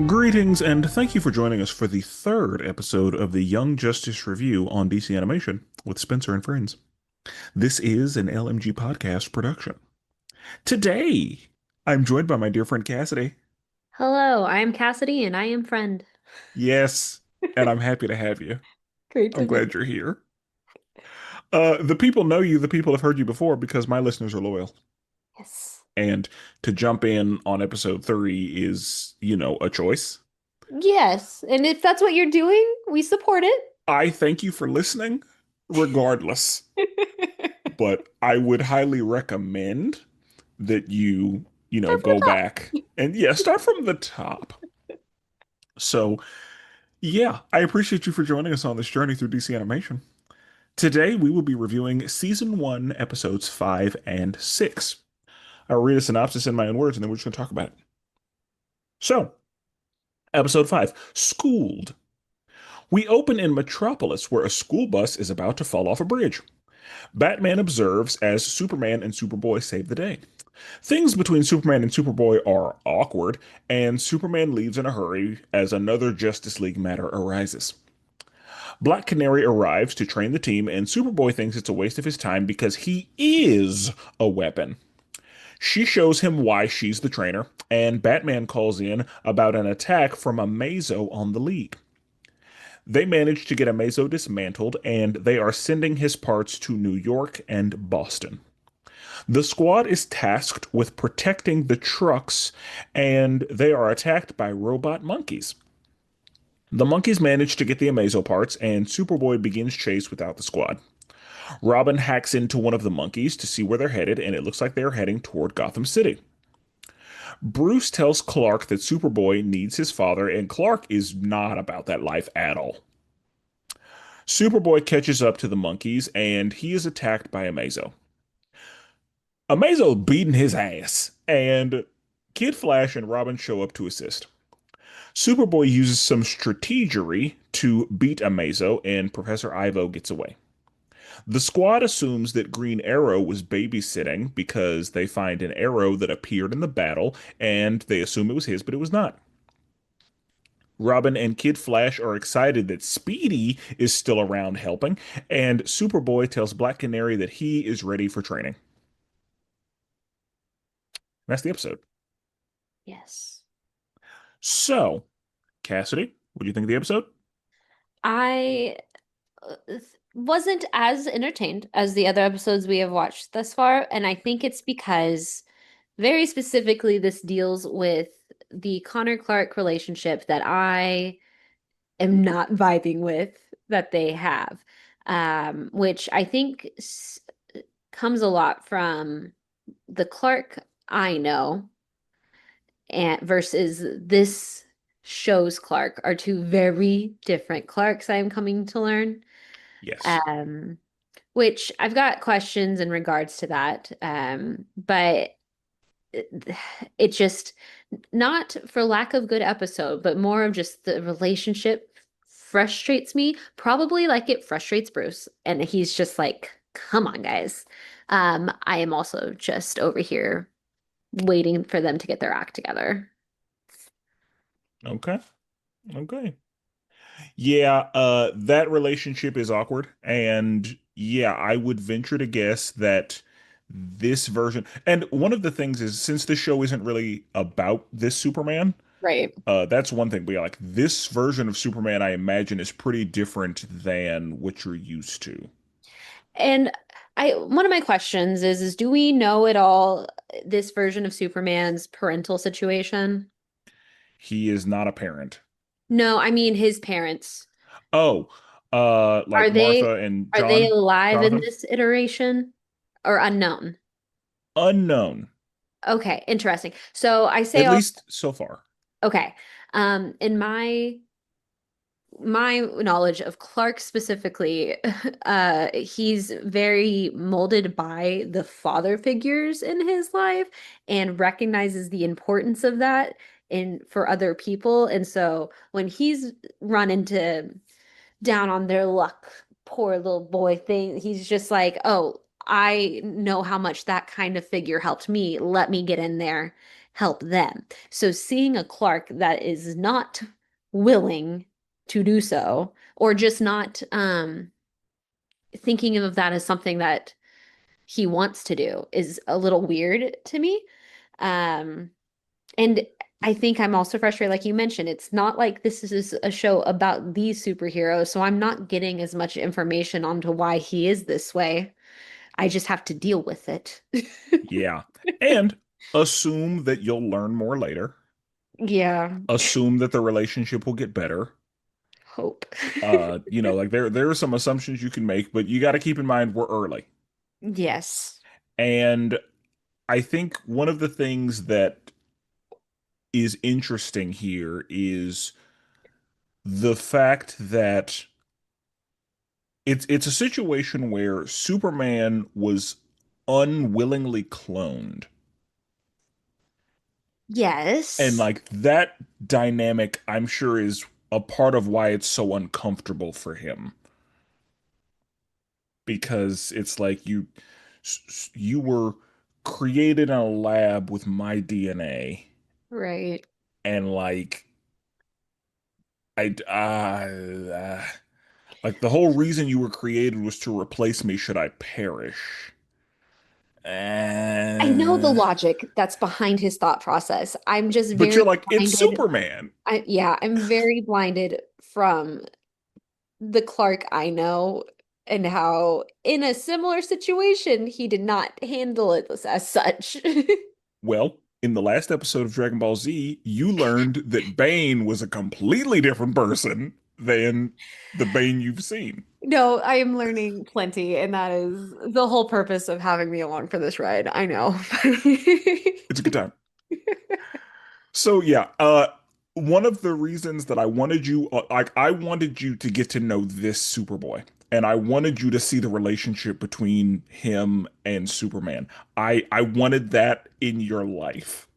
Greetings, and thank you for joining us for the third episode of the Young Justice Review on DC Animation with Spencer and Friends. This is an LMG Podcast Production. Today, I'm joined by my dear friend Cassidy. Hello, I am Cassidy and I am friend. Yes, and I'm happy to have you. Great I'm to be. glad you're here. The people know you, the people have heard you before because my listeners are loyal. Yes. And to jump in on episode 3 is, a choice. Yes, and if that's what you're doing, we support I thank you for listening, regardless. it. But I would highly recommend that you Start from go the top. back and yeah, start from the top. So, yeah, I appreciate you for joining us on this journey through DC Animation. Today, we will be reviewing Season 1, Episodes 5 and 6. I'll read a synopsis in my own words, and then we're just going to talk about it. So, Episode 5, Schooled. We open in Metropolis, where a school bus is about to fall off a bridge. Batman observes as Superman and Superboy save the day. Things between Superman and Superboy are awkward, and Superman leaves in a hurry as another Justice League matter arises. Black Canary arrives to train the team, and Superboy thinks it's a waste of his time because he is a weapon. She shows him why she's the trainer, and Batman calls in about an attack from a Mazo on the League. They manage to get a Mazo dismantled, and they are sending his parts to New York and Boston. The squad is tasked with protecting the trucks, and they are attacked by robot monkeys. The monkeys manage to get the Amazo parts, and Superboy begins chase without the squad. Robin hacks into one of the monkeys to see where they're headed, and it looks like they're heading toward Gotham City. Bruce tells Clark that Superboy needs his father, and Clark is not about that life at all. Superboy catches up to the monkeys, and he is attacked by Amazo. Amazo beating his ass, and Kid Flash and Robin show up to assist. Superboy uses some strategery to beat Amazo, and Professor Ivo gets away. The squad assumes that Green Arrow was babysitting because they find an arrow that appeared in the battle, and they assume it was his, but it was not. Robin and Kid Flash are excited that Speedy is still around helping, and Superboy tells Black Canary that he is ready for training. That's the episode. Yes. So, Cassidy, what do you think of the episode? I wasn't as entertained as the other episodes we have watched thus far, and I think it's because very specifically this deals with the Connor Clark relationship that I am not vibing with that they have, which I think comes a lot from the Clark I know and versus this show's Clark are two very different Clarks I'm coming to learn. Yes. Um, which I've got questions in regards to that. But it just not for lack of good episode, but more of just the relationship frustrates me, probably like it frustrates Bruce. And he's just like, come on, guys. I am also just over here waiting for them to get their act together. Okay. Okay. Yeah, that relationship is awkward. And yeah, I would venture to guess that this version, and one of the things is since the show isn't really about this Superman, Right. that's one thing. But yeah, like this version of Superman, I imagine is pretty different than what you're used to. And I one of my questions is do we know at all this version of Superman's parental situation? He is not a parent. No, I mean his parents. Oh, Are like they Martha and are they John, alive in Jonathan? this iteration or unknown? Unknown, Okay, interesting. So I say at all least so far. okay. In my knowledge of Clark specifically, he's very molded by the father figures in his life and recognizes the importance of that in for other people. And so when he's run into down on their luck, poor little boy thing, he's just like, oh, I know how much that kind of figure helped me. Let me get in there help them. So seeing a Clark that is not willing to do so, or just not thinking of that as something that he wants to do, is a little weird to me. Um, and I think I'm also frustrated, like you mentioned, it's not like this is a show about these superheroes, so I'm not getting as much information onto why he is this way. I just have to deal with it. Yeah. And assume that you'll learn more later. Yeah, Assume that the relationship will get better. hope. Like there are some assumptions you can make, but you got to keep in mind we're early. Yes. And I think one of the things that is interesting here is the fact that it's a situation where Superman was unwillingly cloned. And Yes. like that dynamic, I'm sure is a part of why it's so uncomfortable for him because it's like you were created in a lab with my DNA Right. and I like the whole reason you were created was to replace me should I perish. I know the Uh, logic that's behind his thought process. I'm just but you're very like, it's blinded. Superman. Yeah, I'm very blinded from the Clark I know and how, in a similar situation, he did not handle it as such. Well, in the last episode of Dragon Ball Z, you learned that Bane was a completely different person than the Bane you've seen. No, I am learning plenty, and that is the whole purpose of having me along for this ride. I know. It's a good time. So yeah, one of the reasons that I wanted you, like, I wanted you to get to know this Superboy, and I wanted you to see the relationship between him and Superman. I wanted that in your life.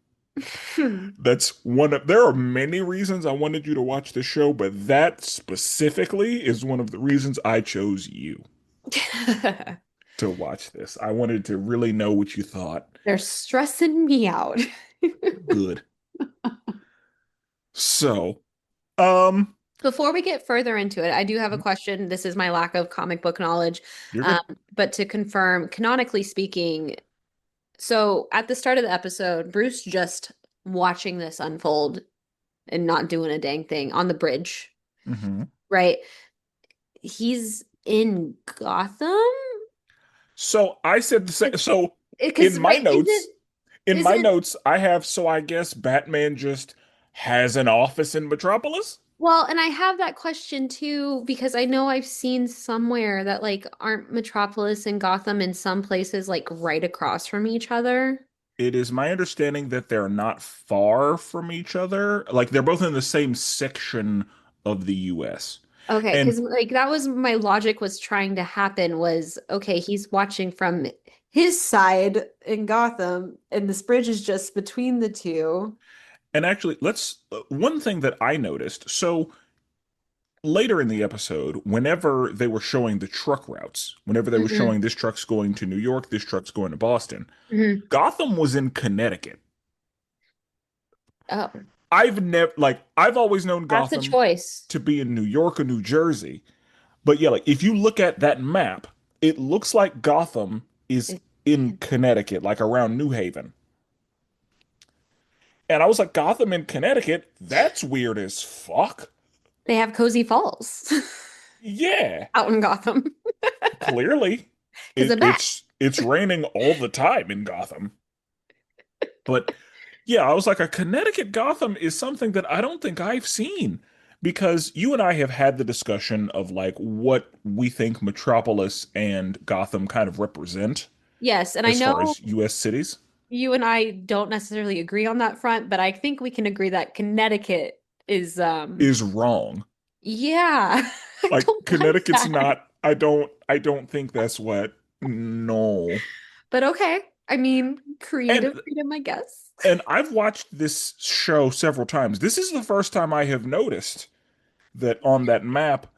That's one of, there are many reasons I wanted you to watch the show, but that specifically is one of the reasons I chose you to watch this. I wanted to really know what you thought. They're stressing me out. Good. So, um, Before we get further into it, I do have a question. This is my lack of comic book knowledge. you're Um, good. but to confirm, canonically speaking, so at the start of the episode, Bruce just watching this unfold and not doing a dang thing on the bridge, hmm right? He's in Gotham? So I said the same. So in Because, my wait, notes, is it, I have, so I guess Batman just has an office in Metropolis. well, and I have that question too, because I know I've seen somewhere that like aren't Metropolis and Gotham in some places like right across from each other. It is my understanding that they're not far from each other. Like they're both in the same section of the US. Okay, And because like that was my logic was trying to happen was okay, he's watching from his side in Gotham, and this bridge is just between the two. and actually let's one thing that I noticed. So later in the episode, whenever they were showing the truck routes, whenever they were Hmm. showing this truck's going to New York, this truck's going to Boston, Hmm. Gotham was in Connecticut. Oh, I've always known that's a Gotham choice. to be in New York or New Jersey. But yeah, like if you look at that map, it looks like Gotham is It- in Connecticut, like around New Haven. And I was like, Gotham in Connecticut? That's weird as fuck. They have Cozy Falls Yeah, out in Gotham clearly. because of that. It's raining all the time in Gotham. But yeah, I was like, a Connecticut Gotham is something that I don't think I've seen because you and I have had the discussion of like what we think Metropolis and Gotham kind of represent Yes, and I as far know as US cities you and I don't necessarily agree on that front, but I think we can agree that Connecticut is is wrong. yeah, I Like don't like Connecticut's that. not, I don't think that's what, no. But okay. I mean, And creative freedom, I guess. I've watched this show several times. This is the first time I have noticed that on that map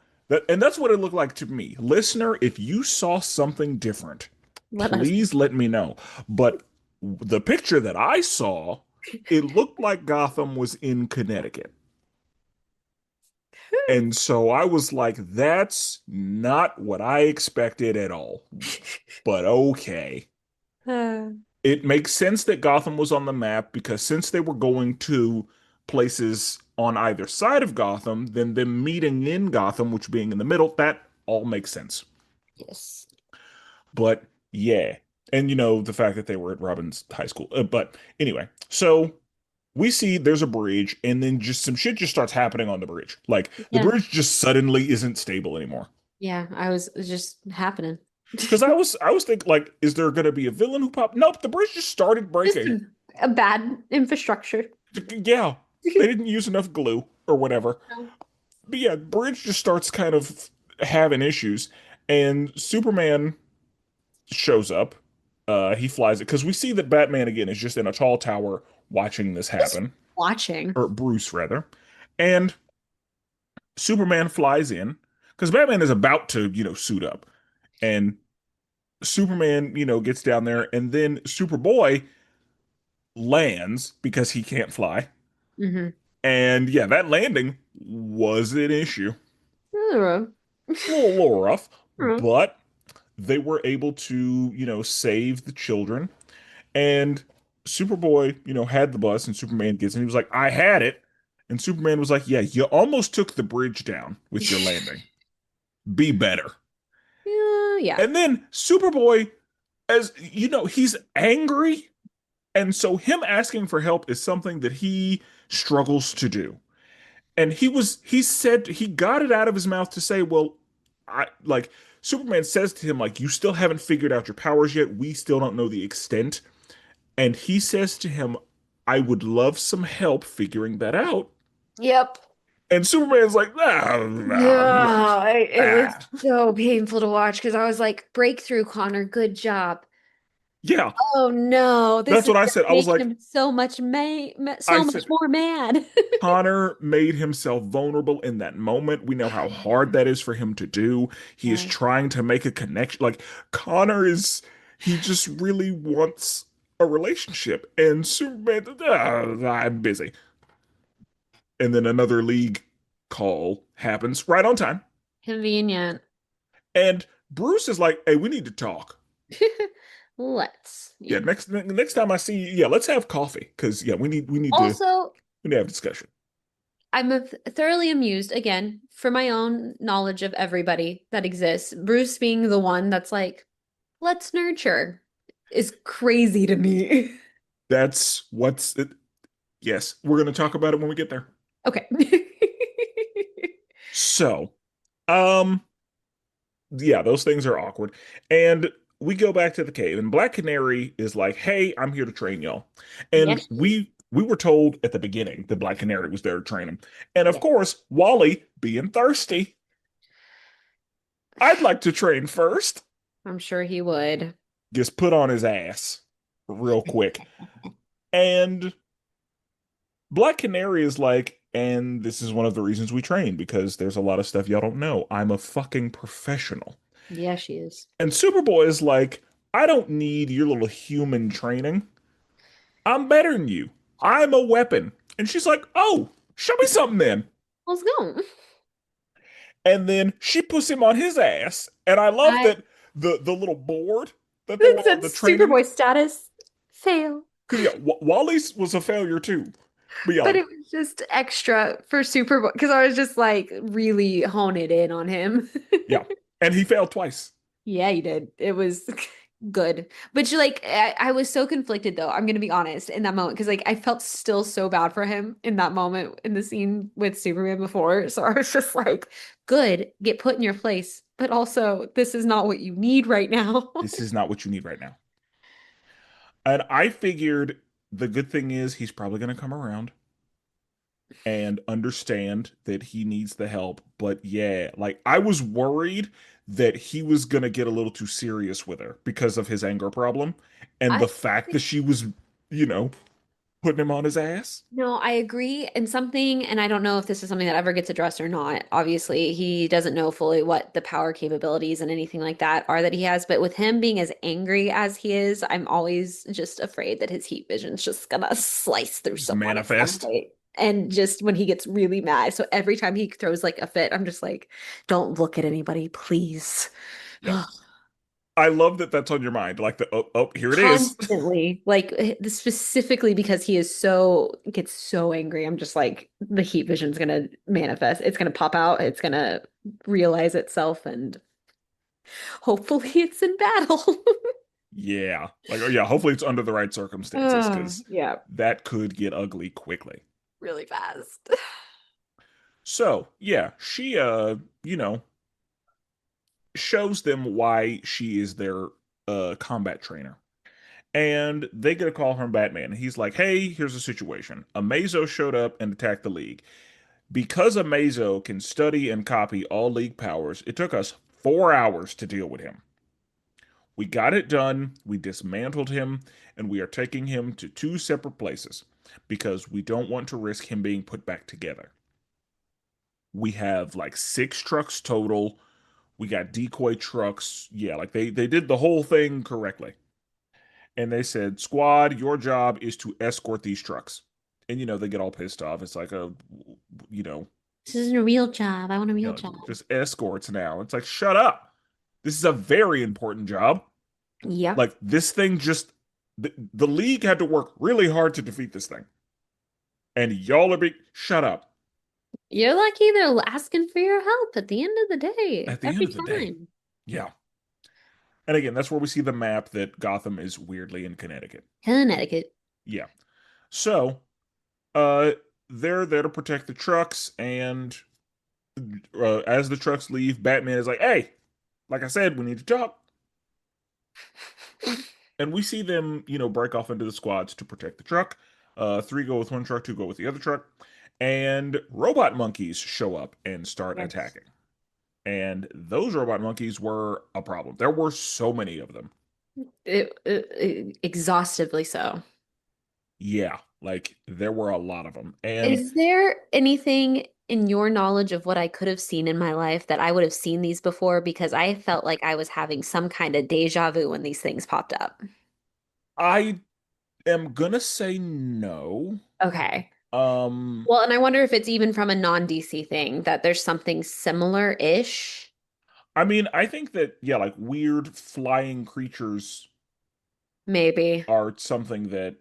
and that's what it looked like to me. Listener, if you saw something different, Let us. please let me know. But the picture that I saw it looked like Gotham was in Connecticut. And so I was like, that's not what I expected at all. But okay. Uh, It makes sense that Gotham was on the map because since they were going to places on either side of Gotham, then them meeting in Gotham, which being in the middle, that all makes sense. yes. But yeah. And the fact that they were at Robin's high school. But anyway, so we see there's a bridge and then just some shit just starts happening on the bridge. Like the Yeah. bridge just suddenly isn't stable anymore. Yeah. It was just happening. Because I was thinking like, is there gonna be a villain who popped? Nope, the bridge just started Just breaking. a bad infrastructure. Yeah, they didn't use enough glue or whatever. No. But yeah, bridge just starts kind of having issues, and Superman shows up. He flies it because we see that Batman again is just in a tall tower watching this Just happen, watching. or Bruce rather, and Superman flies in because Batman is about to suit up, and Superman gets down there, and then Superboy lands because he can't fly. Mm-hmm. And yeah, that landing was an issue. Uh, A little rough, but they were able to, save the children. And Superboy, had the bus, and Superman gets, and he was like, I had it. And Superman was like, yeah, you almost took the bridge down with your landing. Be better. yeah. And then Superboy, as he's angry. And so him asking for help is something that he struggles to do. And he said he got it out of his mouth to say, well, I like Superman says to him, like, you still haven't figured out your powers yet. We still don't know the extent. And he says to him, I would love some help figuring that out. Yep. And Superman's like, Yeah, it was ah. so painful to watch because I was like, breakthrough, Connor, good job. Yeah, Oh no, this that's is what I gonna said. I was make like, him so much I so much said, more mad. Connor made himself vulnerable in that moment. We know how hard that is for him to do. He is Yeah. trying to make a connection. Like Connor he just really wants a relationship. And Superman, I'm busy. And then another league call happens right on time. Convenient. And Bruce is like, "Hey, we need to talk. Let's, Yeah, yeah. next time I see you, yeah, let's have coffee because yeah, Also, we need to have a discussion." thoroughly amused again for my own knowledge of everybody that exists. Bruce being the one that's like, let's nurture is crazy to me. That's what's it. Yes, we're going to talk about it when we get there. Okay. So, um, yeah, those things are awkward. And we go back to the cave, and Black Canary is like, "Hey, I'm here to train y'all." And Yes. we were told at the beginning that Black Canary was there to train him. And of Yeah. course, Wally, being thirsty, I'd like to train first, I'm sure he would. gets put on his ass real quick. And Black Canary is like, and this is one of the reasons we train because there's a lot of stuff y'all don't know. I'm a fucking professional. Yeah, she is. And Superboy is like, I don't need your little human training. I'm better than you. I'm a weapon. And she's like, oh, show me something then. Let's go. And then she puts him on his ass. And I love I that the little board that they it were on said the training. Superboy status fail. Because yeah, Wally's was a failure too. But yeah, But like it was just extra for Superboy because I was just like really hone it in on him. yeah. And he failed twice. Yeah, he did. It was good. But you like I was so conflicted though. I'm gonna be honest in that moment because like I felt still so bad for him in that moment in the scene with Superman before. So I was just like, good, get put in your place. But also, this is not what you need right now. This is not what you need right now. And I figured the good thing is he's probably going to come around and understand that he needs the help. But yeah, like I was worried that he was going to get a little too serious with her because of his anger problem and I the fact that she was, you know, putting him on his ass. No, I agree. And something, and I don't know if this is something that ever gets addressed or not. Obviously, he doesn't know fully what the power capabilities and anything like that are that he has. But with him being as angry as he is, I'm always just afraid that his heat vision's just gonna slice through Just someone at some manifest. point. And just when he gets really mad. So every time he throws like a fit, I'm just like, don't look at anybody, please. Yeah. I love that that's on your mind. Like the here it is. Constantly, like specifically because he is so gets so angry. I'm just like the heat vision's gonna manifest. It's gonna pop out. It's gonna realize itself, and hopefully it's in battle. Yeah. Like oh yeah, hopefully it's under the right circumstances because Yeah, that could get ugly quickly. really fast. So, yeah, she you know, shows them why she is their combat trainer. And they get a call from Batman. He's like, "Hey, here's a situation. Amazo showed up and attacked the League. Because Amazo can study and copy all League powers, it took us 4 hours to deal with him. We got it done, we dismantled him, and we are taking him to two separate places because we don't want to risk him being put back together. We have like 6 trucks total. We got decoy trucks. Yeah, like they did the whole thing correctly. And they said, "Squad, your job is to escort these trucks." And they get all pissed off. It's like you know, This isn't a real job. I want a real job. just escorts now. It's like, shut up. This is a very important job. Yep. Like this thing just the league had to work really hard to defeat this thing. And y'all are being shut up You're lucky they're asking for your help at the end of the day, at the end every of the day. time. Yeah. And again, that's where we see the map that Gotham is weirdly in Connecticut. Connecticut. Yeah. So, uh, they're there to protect the trucks, and as the trucks leave, Batman is like, "Hey, like I said, we need to talk." And we see them, break off into the squads to protect the truck. 3 go with one truck, 2 go with the other truck, and robot monkeys show up and start Yes. attacking. And those robot monkeys were a problem. There were so many of them. Exhaustively so. Yeah, like there were a lot of them. And Is there anything in your knowledge of what I could have seen in my life that I would have seen these before? Because I felt like I was having some kind of deja vu when these things popped up. I am gonna say no. Okay. Um, Well, and I wonder if it's even from a non-DC thing that there's something similar-ish. I mean, I think that yeah, like weird flying creatures Maybe. are something that,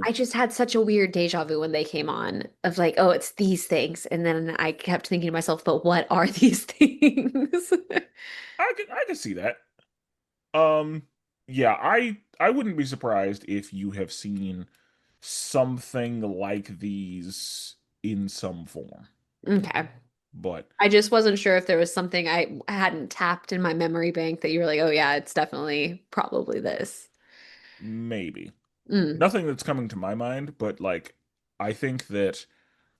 I just had such a weird deja vu when they came on of like, oh, it's these things. And then I kept thinking to myself, but what are these things? I could see that. Um, yeah, I wouldn't be surprised if you have seen something like these in some form. Okay. But I just wasn't sure if there was something I hadn't tapped in my memory bank that you were like, oh yeah, it's definitely probably this. maybe. Mm. Nothing that's coming to my mind, but like I think that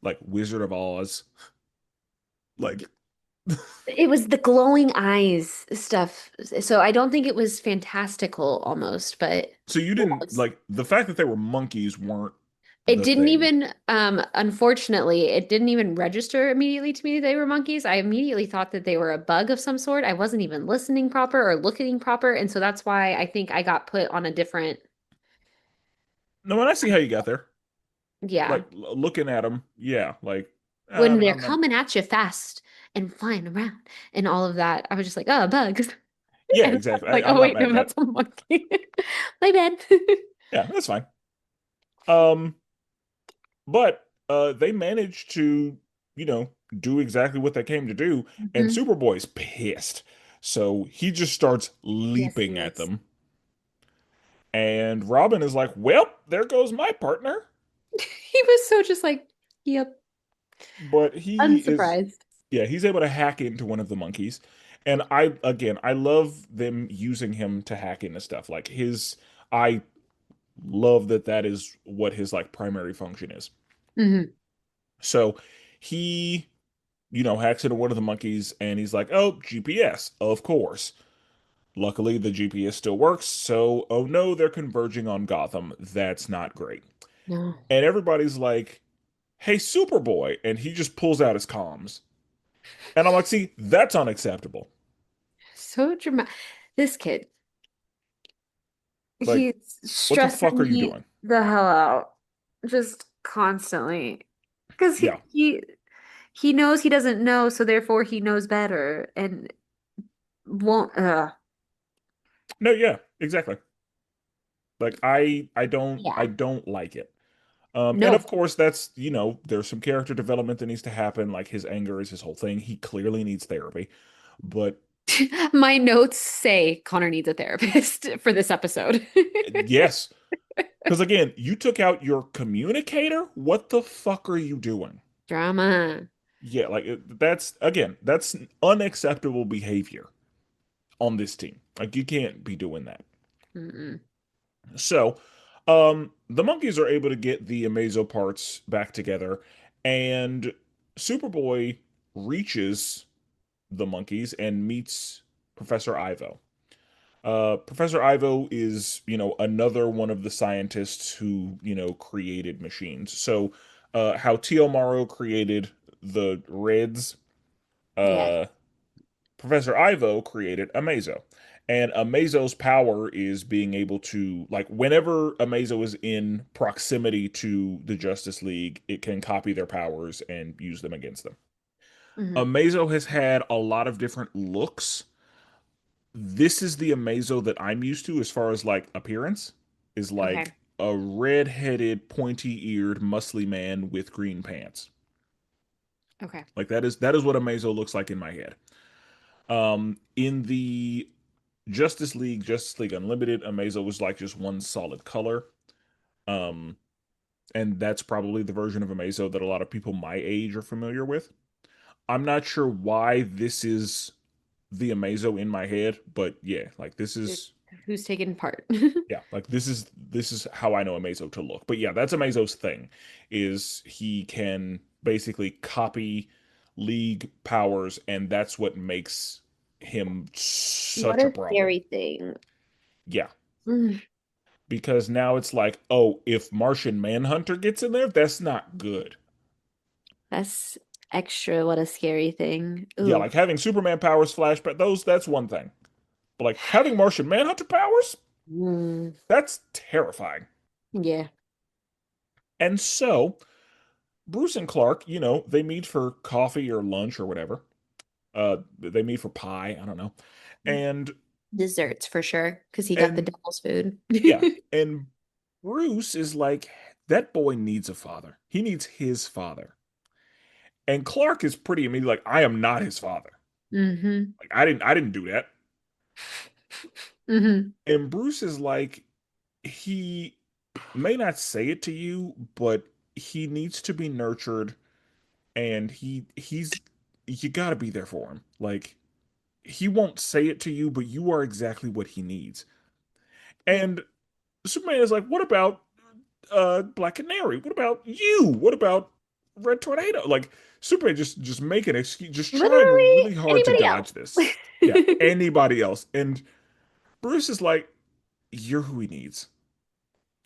like Wizard of Oz, like It was the glowing eyes stuff. So I don't think it was fantastical almost, but it so you didn't was. like the fact that they were monkeys weren't It the didn't thing. even, unfortunately, it didn't even register immediately to me that they were monkeys. I immediately thought that they were a bug of some sort. I wasn't even listening proper or looking proper. And so that's why I think I got put on a different, No, and I see how you got there. yeah. Like looking at them, yeah, like When they're I'm not. coming at you fast and flying around and all of that, I was just like, oh, bugs. Yeah, And I'm exactly. like, I'm oh, not wait, mad no, at that. that's a monkey. My bad. Yeah, that's fine. Um, but they managed to, you know, do exactly what they came to do, and Mhm. Superboy's pissed. So he just starts Yes, he leaping at is. them. And Robin is like, "Well, there goes my partner." He was so just like, yep, But he is, unsurprised. yeah, he's able to hack into one of the monkeys. And again, I love them using him to hack into stuff. Like I love that that is what his like primary function is. Hmm. So he, hacks into one of the monkeys and he's like, "Oh, GPS, of course." Luckily, the GPS still works. So, oh no, they're converging on Gotham. That's not great. No. And everybody's like, "Hey, Superboy," and he just pulls out his comms, and I'm like, "See, that's unacceptable. So dramatic. This kid, Like, he's what the stressing fuck are you me doing?" the hell out. Just constantly. Because Yeah, he knows he doesn't know, so therefore he knows better and won't no, yeah, exactly. Like, I yeah. don't like it. And No. of course, that's, there's some character development that needs to happen. Like his anger is his whole thing. He clearly needs therapy. But My notes say Connor needs a therapist for this episode. yes, because again, you took out your communicator. What the fuck are you doing? Drama. Yeah, like that's again, that's unacceptable behavior on this team. Like you can't be doing that. Mm-mm. So, the monkeys are able to get the Amazo parts back together, and Superboy reaches the monkeys and meets Professor Ivo. Professor Ivo is, another one of the scientists who, created machines. So, how Tio Maro created the Reds, Yes. uh, Professor Ivo created Amazo. And Amazo's power is being able to, like, whenever Amazo is in proximity to the Justice League, it can copy their powers and use them against them. Hmm. Amazo has had a lot of different looks. This is the Amazo that I'm used to as far as like appearance, is Okay. like a red-headed, pointy-eared, muscly man with green pants. Okay. Like that is what Amazo looks like in my head. In the Justice League Unlimited, Amazo was like just one solid color. Um, and that's probably the version of Amazo that a lot of people my age are familiar with. I'm not sure why this is the Amazo in my head, but yeah, like this It- is Who's taking part? yeah, like this is how I know Amazo to look. But yeah, that's Amazo's thing, is he can basically copy League powers, and that's what makes him What such a a problem. scary thing. Yeah, Mm, because now it's like, oh, if Martian Manhunter gets in there, that's not good. that's extra. What a scary thing. Yeah, Ooh. like having Superman powers, flashback, that's one thing. But like having Martian Manhunter powers, Mm, that's terrifying. yeah. And so Bruce and Clark, they meet for coffee or lunch or whatever. They meet for pie, I don't know. And Desserts for sure, because he got the and devil's food. yeah, and Bruce is like, that boy needs a father. He needs his father. And Clark is pretty immediately like, I am not his father. Hmm. Like I didn't do that. Hmm. And Bruce is like, he may not say it to you, but he needs to be nurtured, and he's you got to be there for him. Like he won't say it to you, but you are exactly what he needs. Yeah. And Superman is like, what about Black Canary? What about you? What about Red Tornado? Like Superman just make an excuse, just trying Literally really hard to anybody dodge this. Yeah, else. anybody else. And Bruce is like, you're who he needs.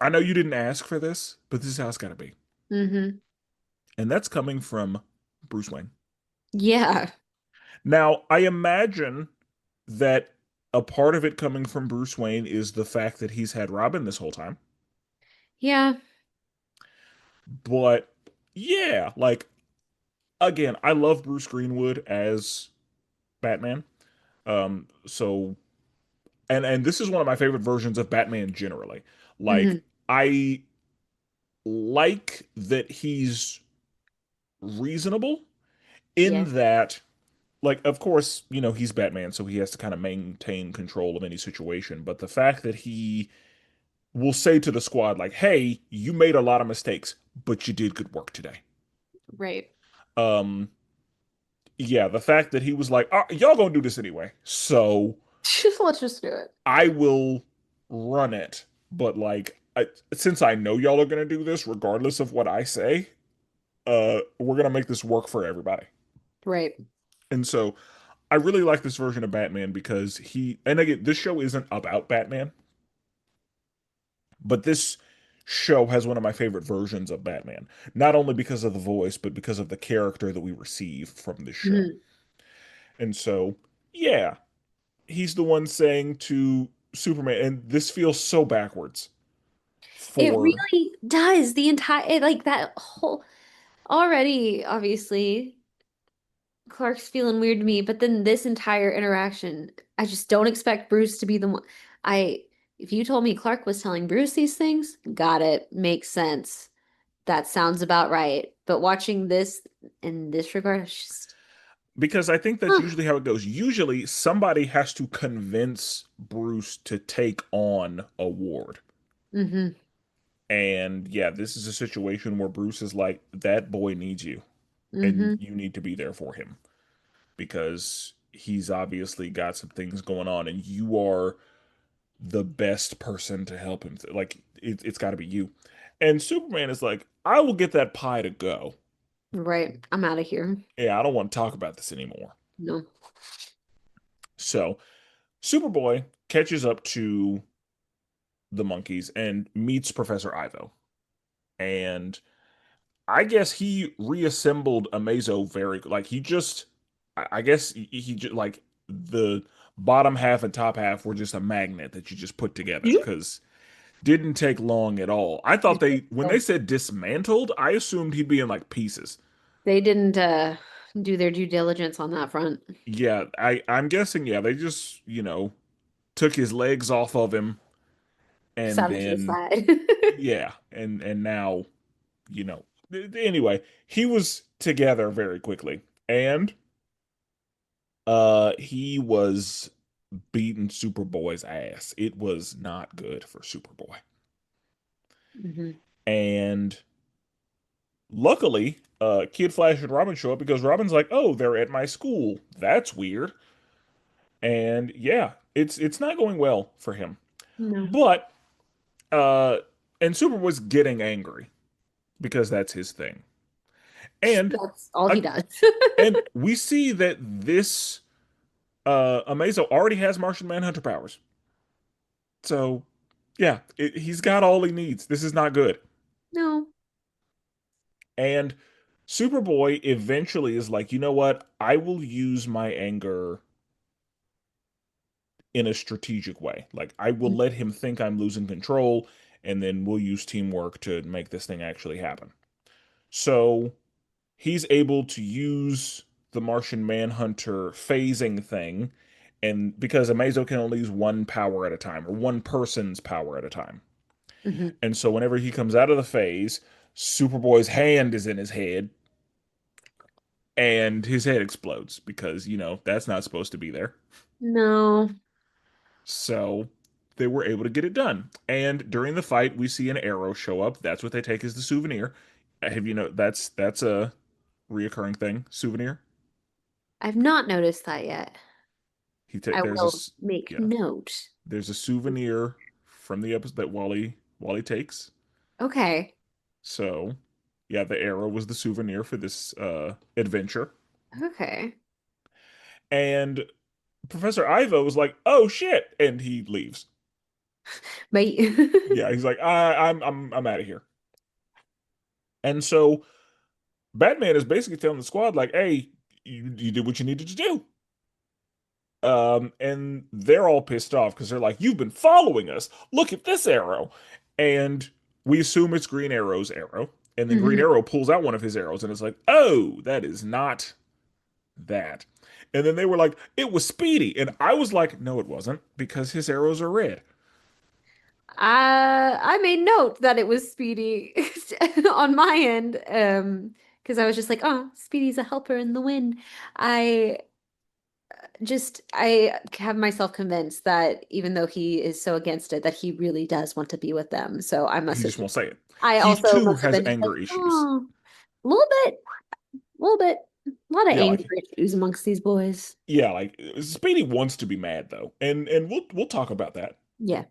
I know you didn't ask for this, but this is how it's got to be. Hmm. And that's coming from Bruce Wayne. Yeah. Now, I imagine that a part of it coming from Bruce Wayne is the fact that he's had Robin this whole time. Yeah. But yeah, like again, I love Bruce Greenwood as Batman. So and this is one of my favorite versions of Batman generally. Like Hmm. I like that he's reasonable Yeah. in that, like, of course, he's Batman, so he has to kind of maintain control of any situation. But the fact that he will say to the squad, like, hey, you made a lot of mistakes, but you did good work today. Right. Um, yeah, the fact that he was like, y'all gonna do this anyway, so Let's just do it. I will run it. But like, since I know y'all are gonna do this, regardless of what I say, we're gonna make this work for everybody. Right. And so I really like this version of Batman because and again, this show isn't about Batman, but this show has one of my favorite versions of Batman, not only because of the voice, but because of the character that we receive from this show. Mhm. And so, yeah, he's the one saying to Superman, and this feels so backwards It for really does. The entire like that whole already, obviously, Clark's feeling weird to me, but then this entire interaction, I just don't expect Bruce to be the one. I if you told me Clark was telling Bruce these things, got it, makes sense. That sounds about right. But watching this in this regard, it's just because I think that's huh. usually how it goes. Usually somebody has to convince Bruce to take on a ward. Hmm. And yeah, this is a situation where Bruce is like, that boy needs you, and Hmm. you need to be there for him because he's obviously got some things going on, and you are the best person to help him. Like, it's got to be you. And Superman is like, I will get that pie to go. Right. I'm out of here. Yeah, I don't want to talk about this anymore. No. So, Superboy catches up to the monkeys and meets Professor Ivo. And I guess he reassembled Amazo very like he just I guess he just like the bottom half and top half were just a magnet that you just put together Mhm. because didn't take long at all. I thought they when they said dismantled, I assumed he'd be in like pieces. They didn't do their due diligence on that front. Yeah, I'm guessing yeah, they just, took his legs off of him and Sat him to the then side. yeah, and now, you know. Anyway, he was together very quickly. And he was beating Superboy's ass. It was not good for Superboy. Hmm. And luckily, Kid Flash and Robin show up because Robin's like, "Oh, they're at my school. That's weird." And yeah, it's not going well for him. No. But uh and Superboy's getting angry because that's his thing. And That's all uh, he does. and we see that this Amazo already has Martian Manhunter powers. So, yeah, he's got all he needs. This is not good. No. And Superboy eventually is like, you know what? I will use my anger in a strategic way. Like, I will let him think I'm losing control, and then we'll use teamwork to make this thing actually happen. So, he's able to use the Martian Manhunter phasing thing, and because Amazo can only use one power at a time, or one person's power at a time. Hmm. And so whenever he comes out of the phase, Superboy's hand is in his head and his head explodes because, that's not supposed to be there. No. So they were able to get it done. And during the fight, we see an arrow show up. That's what they take as the souvenir. Have you know that's a reoccurring thing, souvenir. I've not noticed that yet. I There's will make yeah, note. there's a souvenir from the episode that Wally takes. Okay. So, yeah, the arrow was the souvenir for this adventure. Okay. And Professor Ivo was like, "Oh shit," and he leaves. But Yeah, he's like, I'm out of here." And so Batman is basically telling the squad, like, "Hey, you did what you needed to do." And they're all pissed off because they're like, "You've been following us. Look at this arrow," and we assume it's Green Arrow's arrow, and then Green Mhm. Arrow pulls out one of his arrows, and it's like, "Oh, that is not that." And then they were like, "It was Speedy," and I was like, "No, it wasn't, because his arrows are red." I made note that it was Speedy on my end, because I was just like, oh, Speedy's a helper in the wind. I I have myself convinced that even though he is so against it, that he really does want to be with them. So I He must have just won't say it. I He also too must have has been just like, anger issues. oh, a little bit, a little bit, a lot of Yeah, anger like issues amongst these boys. yeah, like Speedy wants to be mad though, and we'll talk about that. Yeah.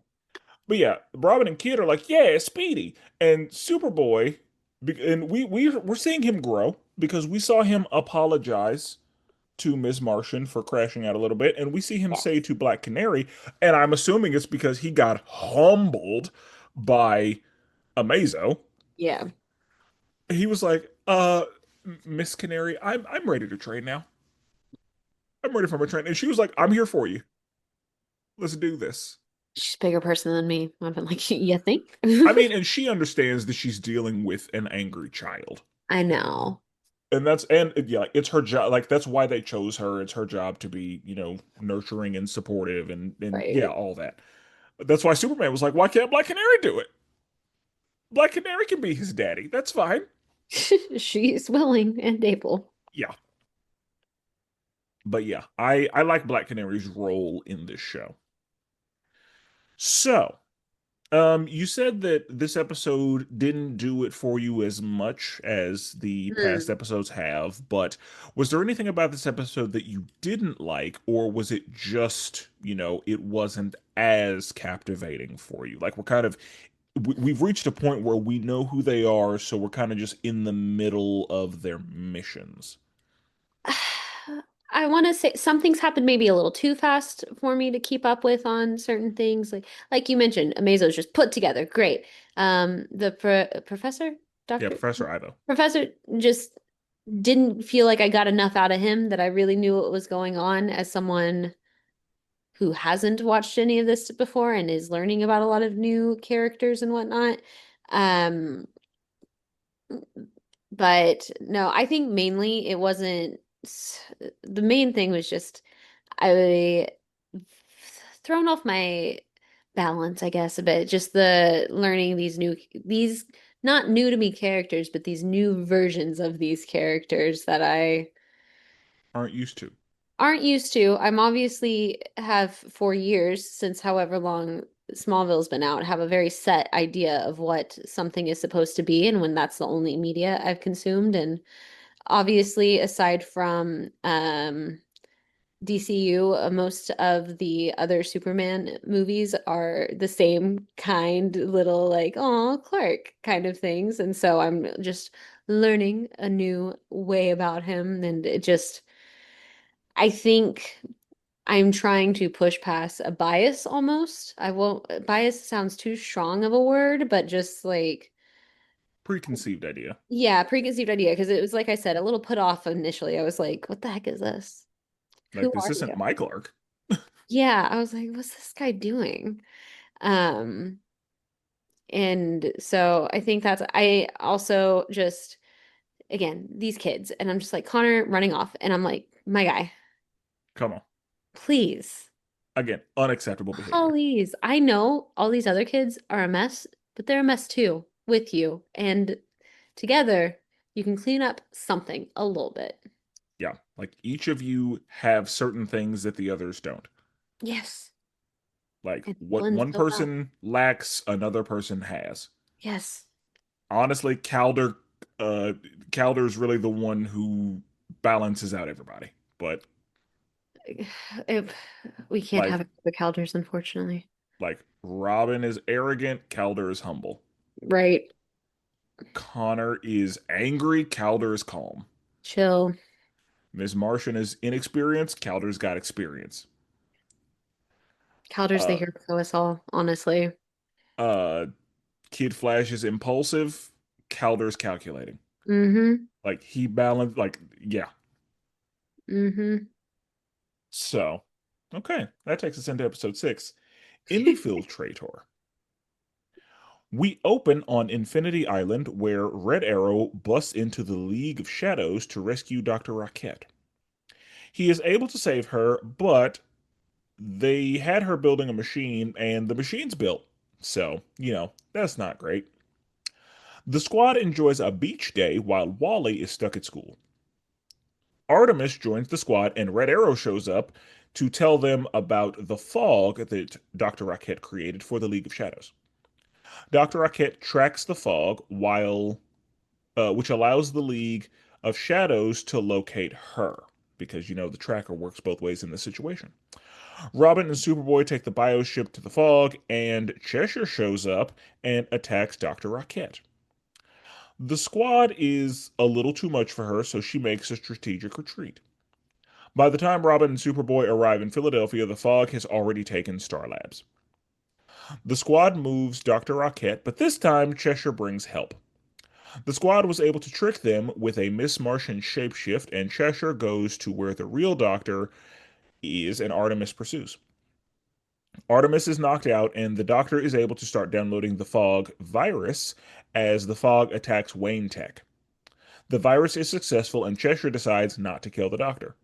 But yeah, Robin and Kid are like, yeah, Speedy and Superboy, and we're seeing him grow because we saw him apologize to Miss Martian for crashing out a little bit, and we see him say Yes. to Black Canary, and I'm assuming it's because he got humbled by Amazo. Yeah. He was like, Miss Canary, I'm ready to train now. I'm ready for my train. And she was like, I'm here for you. Let's do this. She's a bigger person than me. I've been like, you think? I mean, and she understands that she's dealing with an angry child. I know. And yeah, it's her job. Like that's why they chose her. It's her job to be, nurturing and supportive and yeah, Right. all that. That's why Superman was like, why can't Black Canary do it? Black Canary can be his daddy. That's fine. She's willing and able. Yeah. But yeah, I like Black Canary's role in this show. So, you said that this episode didn't do it for you as much as the past Hmm. episodes have, but was there anything about this episode that you didn't like, or was it just, it wasn't as captivating for you? Like we've reached a point where we know who they are, so we're kind of just in the middle of their missions. I want to say some things happened maybe a little too fast for me to keep up with on certain things. Like you mentioned, Amazo's just put together. Great. The professor, Yeah, doctor, Professor Ivo. professor just didn't feel like I got enough out of him that I really knew what was going on as someone who hasn't watched any of this before and is learning about a lot of new characters and whatnot. Um, but no, I think mainly it wasn't the main thing was just I thrown off my balance, I guess, a bit. Just the learning these not new to me characters, but these new versions of these characters that I Aren't used to. aren't used to. I'm obviously have for years, since however long Smallville's been out, have a very set idea of what something is supposed to be and when that's the only media I've consumed. And obviously, aside from DCU, most of the other Superman movies are the same kind, little like, oh, Clark kind of things. And so I'm just learning a new way about him. And it just, I think I'm trying to push past a bias almost. I won't, bias sounds too strong of a word, but just like, Preconceived idea. yeah, preconceived idea. Because it was, like I said, a little put off initially. I was like, what the heck is this? Who Like this are isn't you? my Clark. Yeah, I was like, what's this guy doing? Um, and so I think I also just, again, these kids, and I'm just like, Connor running off, and I'm like, my guy, Come on. please, Again, unacceptable behavior. please. I know all these other kids are a mess, but they're a mess too with you. And together, you can clean up something a little bit. Yeah, like each of you have certain things that the others don't. Yes. Like And what blend one so well. person lacks, another person has. Yes. Honestly, uh Calder's really the one who balances out everybody. But It, we can't have like it for the Calders, unfortunately. Robin is arrogant, Calder is humble. Right. Connor is angry, Calder is calm. Chill. Miss Martian is inexperienced, Calder's got experience. Calder's the Uh hero of us all, honestly. uh Kid Flash is impulsive, Calder's calculating. Mm-hmm. Like he balanced yeah. Mm-hmm. So, okay, that takes us into episode 6, Infiltrator. We open on Infinity Island where Red Arrow busts into the League of Shadows to rescue Dr. Rocket. He is able to save her, but they had her building a machine and the machine's built. So, that's not great. The squad enjoys a beach day while Wally is stuck at school. Artemis joins the squad and Red Arrow shows up to tell them about the fog that Dr. Rocket created for the League of Shadows. Dr. Rocket tracks the fog which allows the League of Shadows to locate her because the tracker works both ways in this situation. Robin and Superboy take the bioship to the fog, and Cheshire shows up and attacks Dr. Rocket. The squad is a little too much for her, so she makes a strategic retreat. By the time Robin and Superboy arrive in Philadelphia, the fog has already taken Star Labs. The squad moves Dr. Rocket, but this time Cheshire brings help. The squad was able to trick them with a Miss Martian shapeshift, and Cheshire goes to where the real doctor is, and Artemis pursues. Artemis is knocked out, and the doctor is able to start downloading the fog virus as the fog attacks Wayne Tech. The virus is successful, and Cheshire decides not to kill the doctor.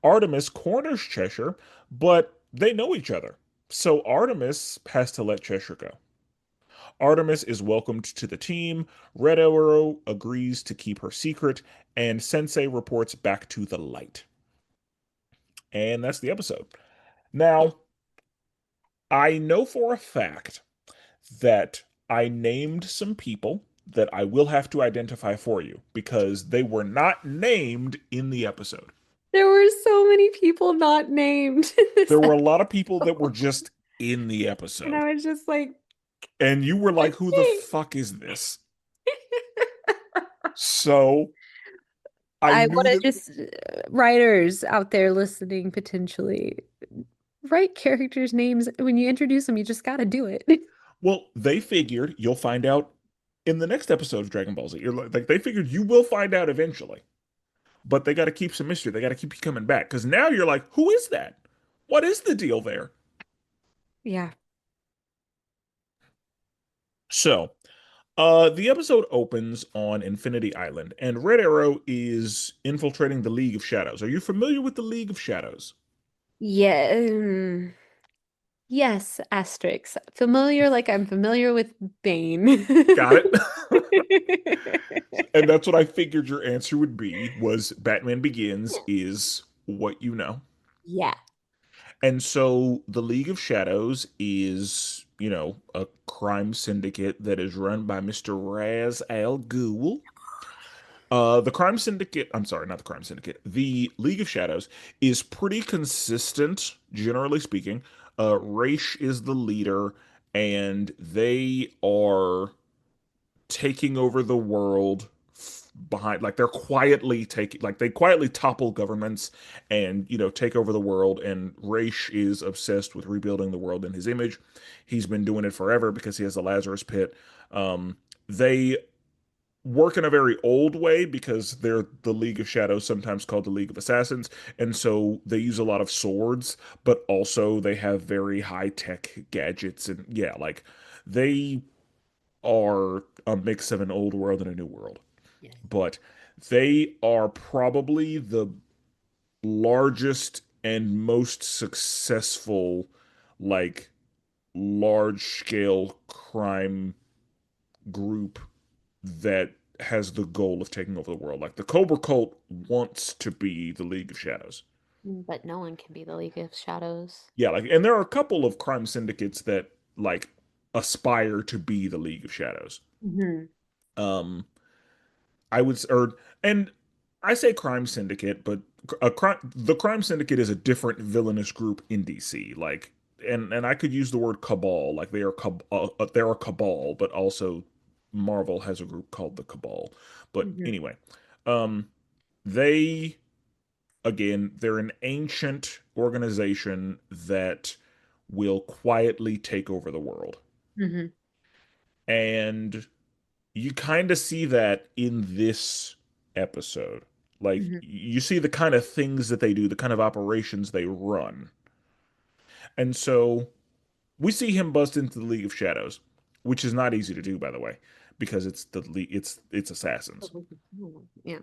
Artemis corners Cheshire, but they know each other. So Artemis has to let Cheshire go. Artemis is welcomed to the team. Red Arrow agrees to keep her secret, and Sensei reports back to the light. And that's the episode. Now, I know for a fact that I named some people that I will have to identify for you because they were not named in the episode. There were so many people not named in this There were a lot of people that were episode. just in the And episode. I was just like, And you were like, who the okay. fuck is this? So I I knew want to that. just writers out there listening potentially write characters' names. When you introduce them, you just got to do it. Well, they figured you'll find out in the next episode of Dragon Ball Z. You're like they figured you will find out eventually, but they got to keep some mystery. They got to keep you coming back because now you're like, who is that? What is the deal there? Yeah. So, the episode opens on Infinity Island, and Red Arrow is infiltrating the League of Shadows. Are you familiar with the League of Shadows? Yeah. Yes, asterisks. Familiar like I'm familiar with Bane. Got it. And that's what I figured your answer would be was Batman Begins is what you know. Yeah. And so the League of Shadows is, a crime syndicate that is run by Mr. Raz Al Ghul. The crime syndicate, I'm sorry, not the crime syndicate. The League of Shadows is pretty consistent, generally speaking. Raish is the leader, and they are taking over the world behind, like they're quietly taking, like they quietly topple governments and take over the world. And Raish is obsessed with rebuilding the world in his image. He's been doing it forever because he has the Lazarus Pit. They work in a very old way because they're the League of Shadows, sometimes called the League of Assassins, and so they use a lot of swords, but also they have very high tech gadgets. And yeah, like they are a mix of an old world and a new world. Yes. But they are probably the largest and most successful, like, large scale crime group that has the goal of taking over the world. Like, the Cobra Cult wants to be the League of Shadows. But no one can be the League of Shadows. Yeah, like, and there are a couple of crime syndicates that, like, aspire to be the League of Shadows. Hmm. Um, I would, or and I say crime syndicate, but the crime syndicate is a different villainous group in DC. Like, and I could use the word cabal, like they're a cabal, but also Marvel has a group called the Cabal. But Hmm. anyway, um, they again, they're an ancient organization that will quietly take over the world, Hmm. and you kind of see that in this episode. Like Hmm. you see the kind of things that they do, the kind of operations they run. And so we see him bust into the League of Shadows, which is not easy to do, by the way, because it's assassins. Yeah.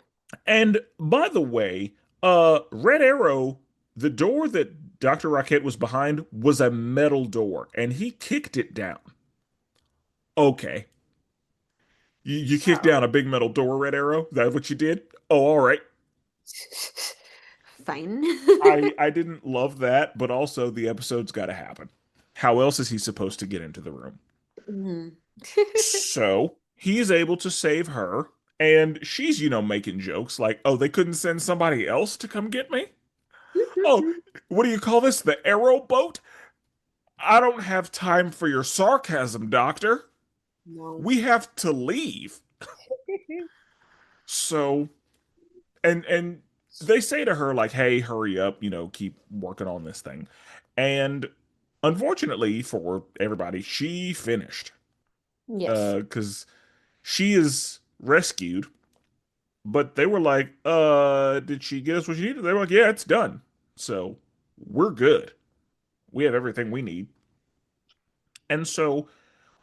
And by the way, Red Arrow, the door that Dr. Rocket was behind was a metal door, and he kicked it down. Okay. You kicked down a So big metal door, Red Arrow? Is that what you did? Oh, all right. fine. I didn't love that, but also the episode's got to happen. How else is he supposed to get into the room? Mhm. So he is able to save her, and she's, making jokes like, oh, they couldn't send somebody else to come get me? Oh, what do you call this? The arrow boat? I don't have time for your sarcasm, Doctor. No. We have to leave. So, and they say to her, like, hey, hurry up, keep working on this thing. And Unfortunately for everybody, she finished. Yes. Because she is rescued, but they were like, did she get us what she needed? They were like, yeah, it's done. So we're good. We have everything we need. And so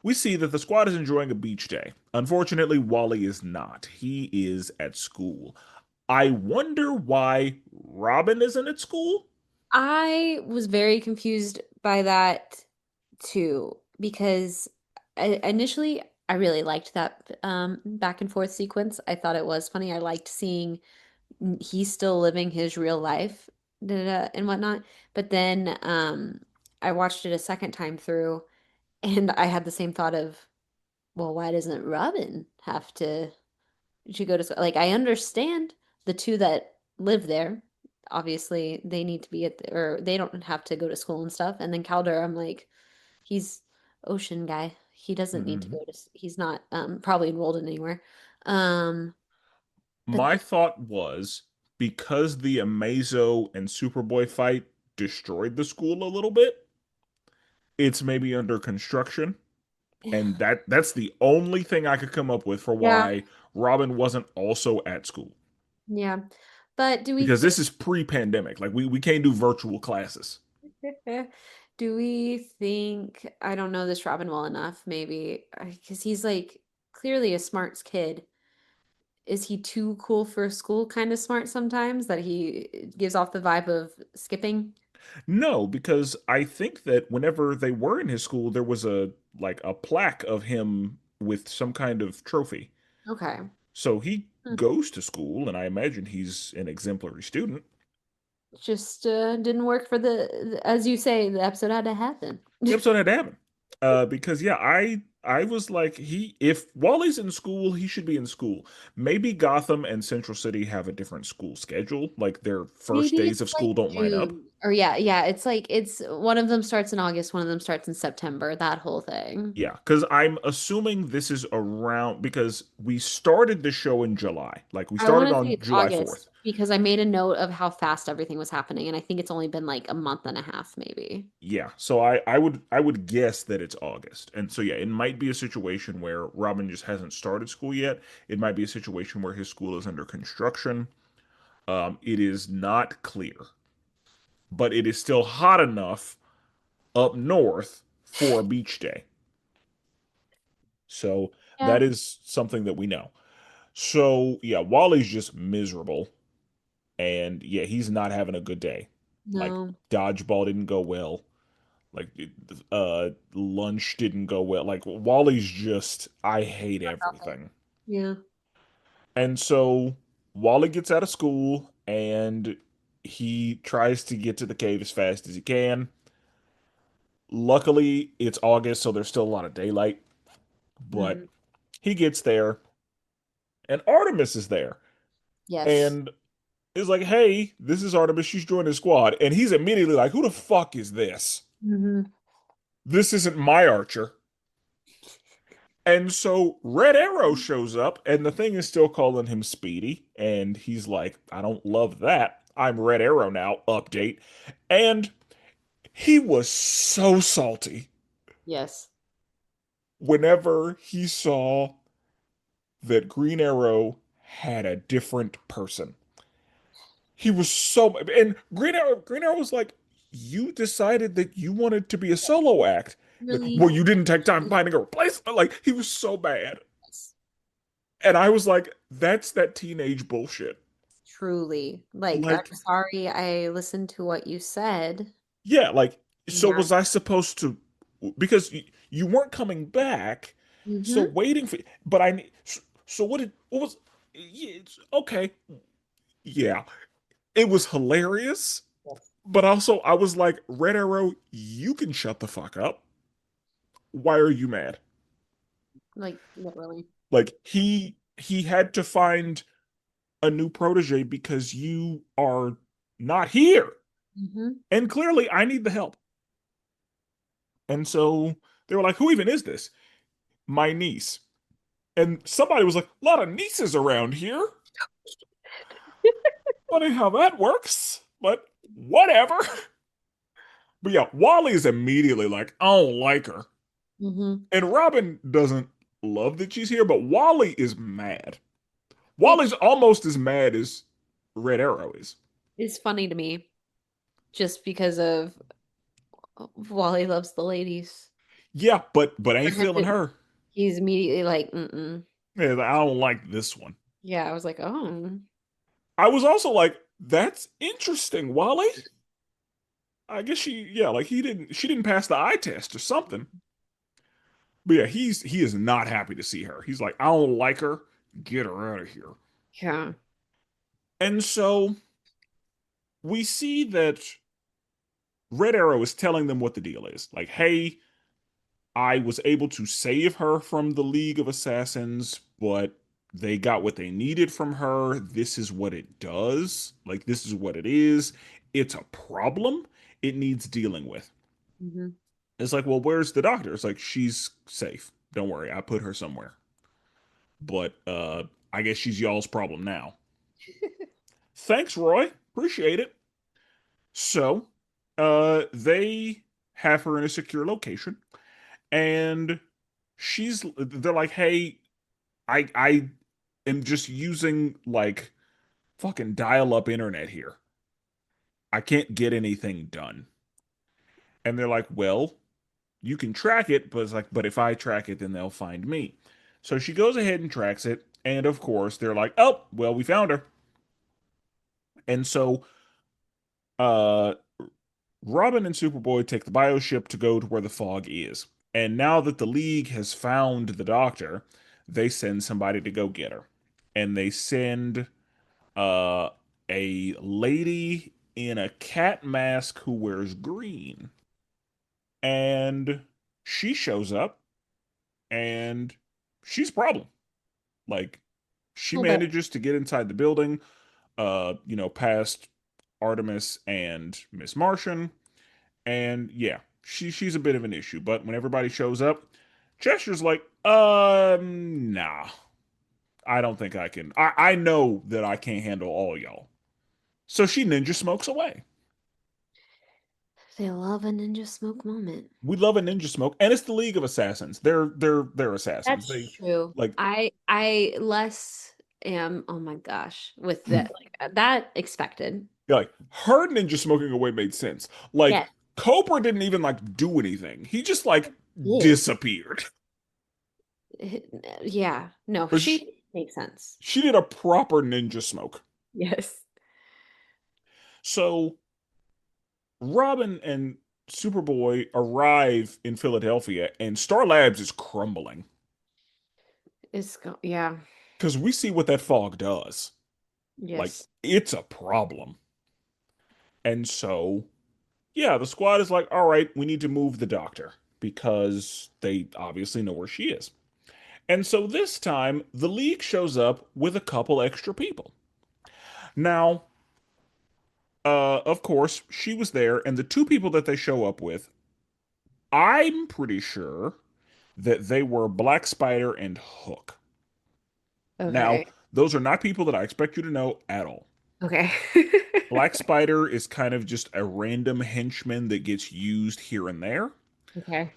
we see that the squad is enjoying a beach day. Unfortunately, Wally is not. He is at school. I wonder why Robin isn't at school. I was very confused by that too, because initially I really liked that back and forth sequence. I thought it was funny. I liked seeing he's still living his real life, da, da, da, and whatnot. But then I watched it a second time through, and I had the same thought of, well, why doesn't Robin have to go to school? Like, I understand the two that live there. Obviously, they need to be or they don't have to go to school and stuff. And then Calder, I'm like, he's ocean guy. He doesn't need to Mhm. go to, he's not probably enrolled in anywhere. Um, but My thought was because the Amazo and Superboy fight destroyed the school a little bit, it's maybe under construction. And that's the only thing I could come up with for yeah, why Robin wasn't also at school. yeah. But do we Because think this is pre-pandemic. Like we can't do virtual classes. do we think I don't know this Robin well enough, maybe because he's like clearly a smart kid. Is he too cool for school kind of smart sometimes that he gives off the vibe of skipping? No, because I think that whenever they were in his school, there was a like a plaque of him with some kind of trophy. Okay. So he Hmm. goes to school, and I imagine he's an exemplary student. Just didn't work for as you say, the episode had to happen. The episode had to happen. Because yeah, I was like, he if Wally's in school, he should be in school. Maybe Gotham and Central City have a different school schedule, like their first Maybe days it's of like school don't line up. June. Or yeah, yeah, it's like it's one of them starts in August, one of them starts in September, that whole thing. Yeah, because I'm assuming this is around because we started the show in July. Like we I want started to say on it's July 4th. August because I made a note of how fast everything was happening, and I think it's only been like a month and a half, maybe. Yeah, so I would guess that it's August. And so yeah, it might be a situation where Robin just hasn't started school yet. It might be a situation where his school is under construction. It is not clear, but it is still hot enough up north for a beach day. So Yeah. that is something that we know. So yeah, Wally's just miserable, and yeah, he's not having a good day. Like No. dodgeball didn't go well. Like lunch didn't go well. Like Wally's just I hate Nothing. everything. Yeah. And so Wally gets out of school and he tries to get to the cave as fast as he can. Luckily, it's August, so there's still a lot of daylight, but Mhm. he gets there and Artemis is there Yes. and is like, "Hey, this is Artemis. She's joined the squad." And he's immediately like, "Who the fuck is this? Hmm. This isn't my Archer." And so Red Arrow shows up, and the thing is still calling him Speedy. And he's like, I don't love that. I'm Red Arrow now. Update. And he was so salty Yes. whenever he saw that Green Arrow had a different person. He was so, and Green Arrow was like, you decided that you wanted to be a solo act. Like, Really? well, you didn't take time finding a replacement. Like, he was so bad. Yes. And I was like, that's that teenage bullshit. Truly. Like, I'm Like, sorry I listened to what you said. yeah, like, so Not. was I supposed to, because you weren't coming back, so Mm-hmm. waiting for, but so what was, yeah, okay, yeah, it was hilarious, Yes. but also I was like, Red Arrow, you can shut the fuck up. Why are you mad? Like, literally. Like, he had to find a new protege because you are not here. Mm-hmm. And clearly, I need the help. And so they were like, who even is this? My niece. And somebody was like, a lot of nieces around here. Funny how that works, but whatever. But yeah, Wally is immediately like, I don't like her. Hmm. And Robin doesn't love that she's here, but Wally is mad. Wally's Which almost as mad as Red Arrow is. is funny to me just because of Wally loves the ladies. Yeah, but For ain't him feeling to, her. he's immediately like, mm-mm. Yeah, I don't like this one. Yeah, I was like, oh, I was also like, that's interesting, Wally. I guess yeah, like she didn't pass the eye test or something. But yeah, he is not happy to see her. He's like, I don't like her. Get her out of here. yeah. And so we see that Red Arrow is telling them what the deal is. Like, hey, I was able to save her from the League of Assassins, but they got what they needed from her. This is what it does. Like, this is what it is. It's a problem. It needs dealing with. Hmm. It's like, well, where's the doctor? It's like, she's safe. Don't worry. I put her somewhere. But I guess she's y'all's problem now. Thanks, Roy. Appreciate it. So, they have her in a secure location, and they're like, hey, I am just using like fucking dial-up internet here. I can't get anything done. And they're like, well, you can track it, but it's like, but if I track it, then they'll find me. So she goes ahead and tracks it, and of course they're like, oh, well, we found her. And so uh Robin and Superboy take the bioship to go to where the fog is. And now that the League has found the doctor, they send somebody to go get her. And they send uh, a lady in a cat mask who wears green. And she shows up and she's a problem. Like, she Little bit. manages to get inside the building, past Artemis and Miss Martian. And yeah, she's a bit of an issue. But when everybody shows up, Chester's like, nah, I don't think I can. I know that I can't handle all y'all. So she ninja smokes away. They love a ninja smoke moment. We love a ninja smoke, and it's the League of Assassins. They're assassins. That's They true. like I less am, oh my gosh, with that like that expected. like her ninja smoking away made sense. Like Yes, Cobra didn't even like do anything. He just like did. disappeared. Yeah, no, But she, she makes sense. she did a proper ninja smoke. Yes. So Robin and Superboy arrive in Philadelphia, and Star Labs is crumbling Yeah. because we see what that fog does. Like, Yes. it's a problem. And so, yeah, the squad is like, all right, we need to move the doctor because they obviously know where she is. And so this time, the League shows up with a couple extra people. Now, of course, she was there, and the two people that they show up with, I'm pretty sure that they were Black Spider and Hook. Now, Okay. those are not people that I expect you to know at all. Okay. Black Spider is kind of just a random henchman that gets used here and there. Okay.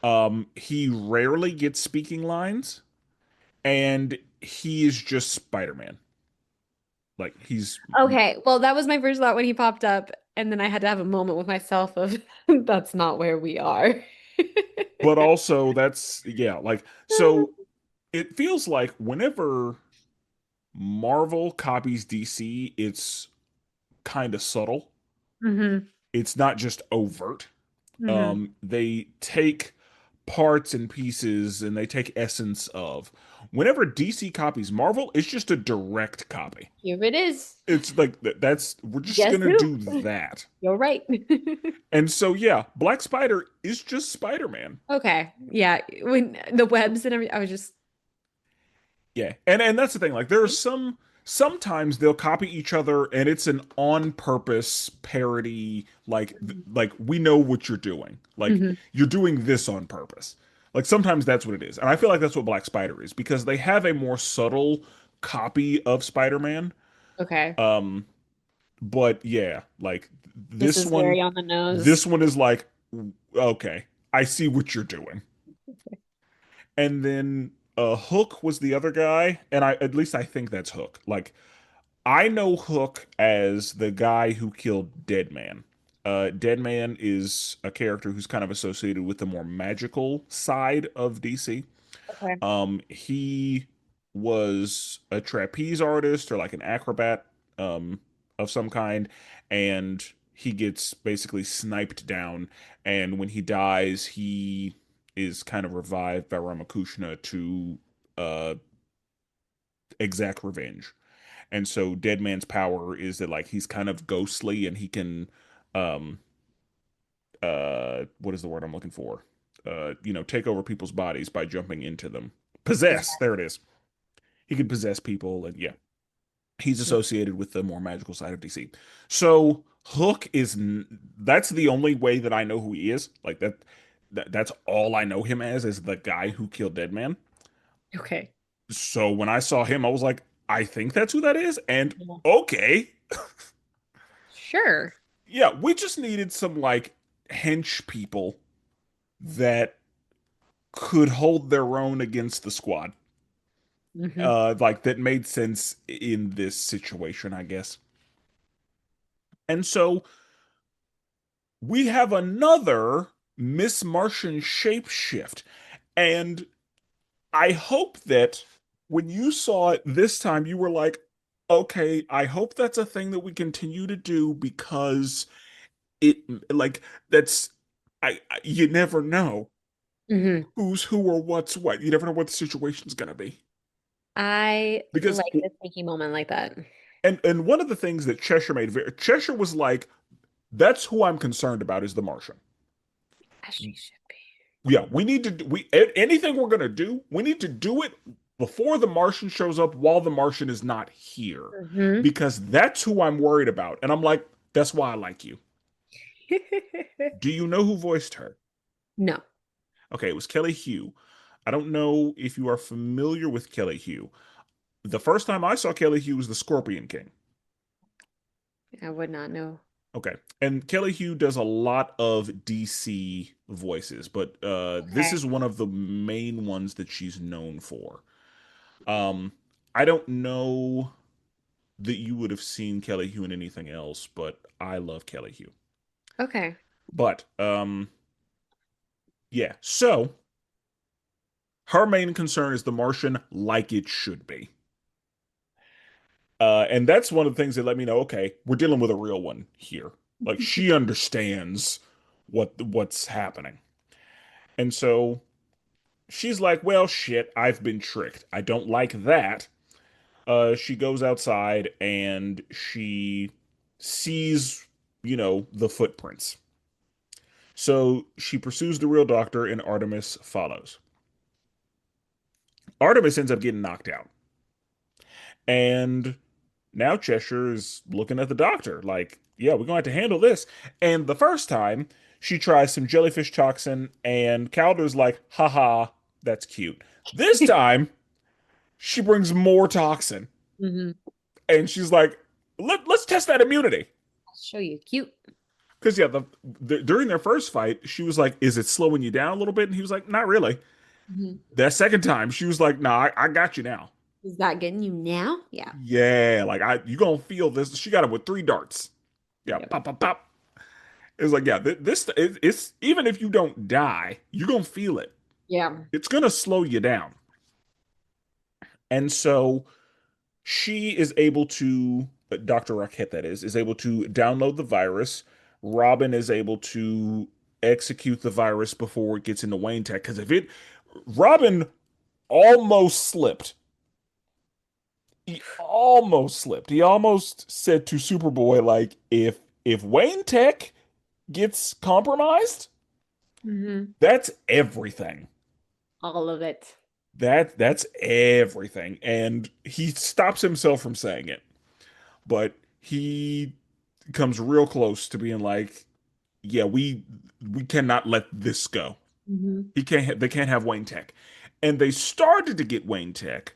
He rarely gets speaking lines, and he is just Spider-Man. Like he's, Okay. Well, that was my first thought when he popped up, and then I had to have a moment with myself of that's not where we are. but also that's yeah, like so it feels like whenever Marvel copies DC, it's kind of subtle. Hmm. It's not just overt. Hmm. They take parts and pieces and they take essence of. Whenever DC copies Marvel, it's just a direct copy. Here it is. It's like that's we're just Guess gonna who? do that. You're right. And so yeah, Black Spider is just Spider-Man. Okay. Yeah. When the webs and everything, I was just Yeah. And that's the thing. Like there are sometimes they'll copy each other and it's an on purpose parody like we know what you're doing. Like Mhm. you're doing this on purpose. Like sometimes that's what it is. And I feel like that's what Black Spider is because they have a more subtle copy of Spider-Man. Okay. Um but yeah, like This this is one very on the this nose. one is like Okay, I see what you're doing. And then Hook was the other guy, and I at least I think that's Hook. Like I know Hook as the guy who killed Deadman. Deadman is a character who's kind of associated with the more magical side of DC. Okay. He was a trapeze artist or like an acrobat um, of some kind, and he gets basically sniped down. And when he dies, he is kind of revived by Ramakrishna to uh, exact revenge. And so Dead Man's power is that like he's kind of ghostly and he can um what is the word I'm looking for? Take over people's bodies by jumping into them. Possess, there it is. He can possess people and yeah. He's associated with the more magical side of DC. So Hook that's the only way that I know who he is. Like that's all I know him as is the guy who killed Deadman. Okay. So when I saw him, I was like, I think that's who that is. And Yeah. okay, Sure. yeah, we just needed some like hench people that could hold their own against the squad. Hmm. Like that made sense in this situation, I guess. And so we have another Miss Martian shapeshift. And I hope that when you saw it this time, you were like, okay, I hope that's a thing that we continue to do because it like that's you never know Hmm. who's who or what's what. You never know what the situation's gonna be. I Because like a sneaky moment like that. and one of the things that Cheshire made very Cheshire was like, that's who I'm concerned about is the Martian. As she should be. Yeah, we need to anything we're gonna do, we need to do it before the Martian shows up while the Martian is not here. Hmm. Because that's who I'm worried about. And I'm like, that's why I like you. Do you know who voiced her? No, Okay, it was Kelly Hugh. I don't know if you are familiar with Kelly Hugh. The first time I saw Kelly Hugh was the Scorpion King. I would not know. Okay. And Kelly Hugh does a lot of DC voices, but this Okay. is one of the main ones that she's known for. Um, I don't know that you would have seen Kelly Hugh in anything else, but I love Kelly Hugh. Okay. But yeah. So her main concern is the Martian, like it should be. And that's one of the things that let me know, okay, we're dealing with a real one here. Like she understands what's happening. And so she's like, well, shit, I've been tricked. I don't like that. She goes outside and she sees, the footprints. So she pursues the real doctor and Artemis follows. Artemis ends up getting knocked out. And now Cheshire is looking at the doctor like, yeah, we're going to have to handle this. And the first time, she tries some jellyfish toxin, and Calder's like, haha, that's cute. This time, she brings more toxin, Hmm. and she's like, let's test that immunity. I'll show you. Cute. Because, yeah, during their first fight, she was like, is it slowing you down a little bit? And he was like, not really. Hmm. That second time, she was like, nah, I got you now. Is that getting you now? Yeah. Yeah, like you gonna feel this. She got it with three darts. Yeah, Yep. pop, pop, pop. It's like, yeah, it's even if you don't die, you're gonna feel it. Yeah. It's gonna slow you down. And so she is able to, Dr. Rocket, that is able to download the virus. Robin is able to execute the virus before it gets into Wayne Tech. Because Robin almost slipped. He almost slipped. He almost said to Superboy, like, if Wayne Tech gets compromised, Hmm. that's everything. All of it. That's everything. And he stops himself from saying it. But he comes real close to being like, yeah, we cannot let this go. Hmm. They can't have Wayne Tech. And they started to get Wayne Tech,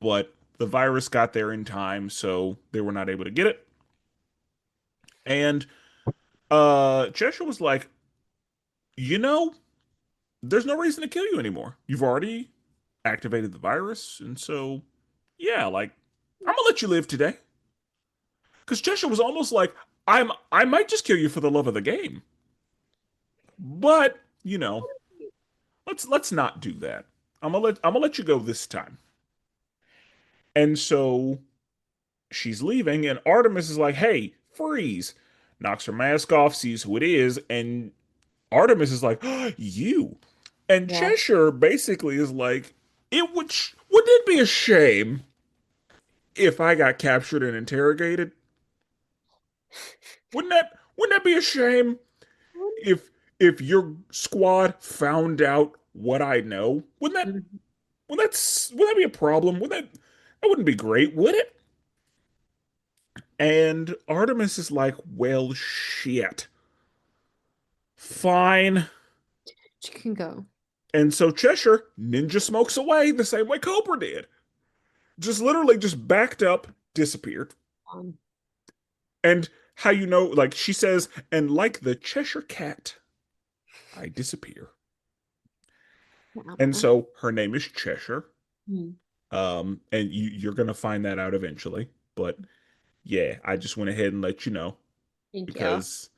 but the virus got there in time, so they were not able to get it. And Cheshire was like, you know, there's no reason to kill you anymore. You've already activated the virus, and so yeah, like I'm gonna let you live today. Because Cheshire was almost like, I might just kill you for the love of the game, but let's not do that. I'm gonna let you go this time. And so she's leaving, and Artemis is like, hey, freeze. Knocks her mask off, sees who it is, and Artemis is like, oh, you. And Yeah. Cheshire basically is like, would it be a shame if I got captured and interrogated? Wouldn't that be a shame if your squad found out what I know? Mhm. Would that be a problem? That wouldn't be great, would it? And Artemis is like, well, shit. Fine. She can go. And so Cheshire ninja smokes away the same way Cobra did. Just literally just backed up, disappeared. Um, And how you know, like she says, and like the Cheshire cat, I disappear. And uh, so her name is Cheshire. mm, And you're gonna find that out eventually. But yeah, I just went ahead and let you know thank you. because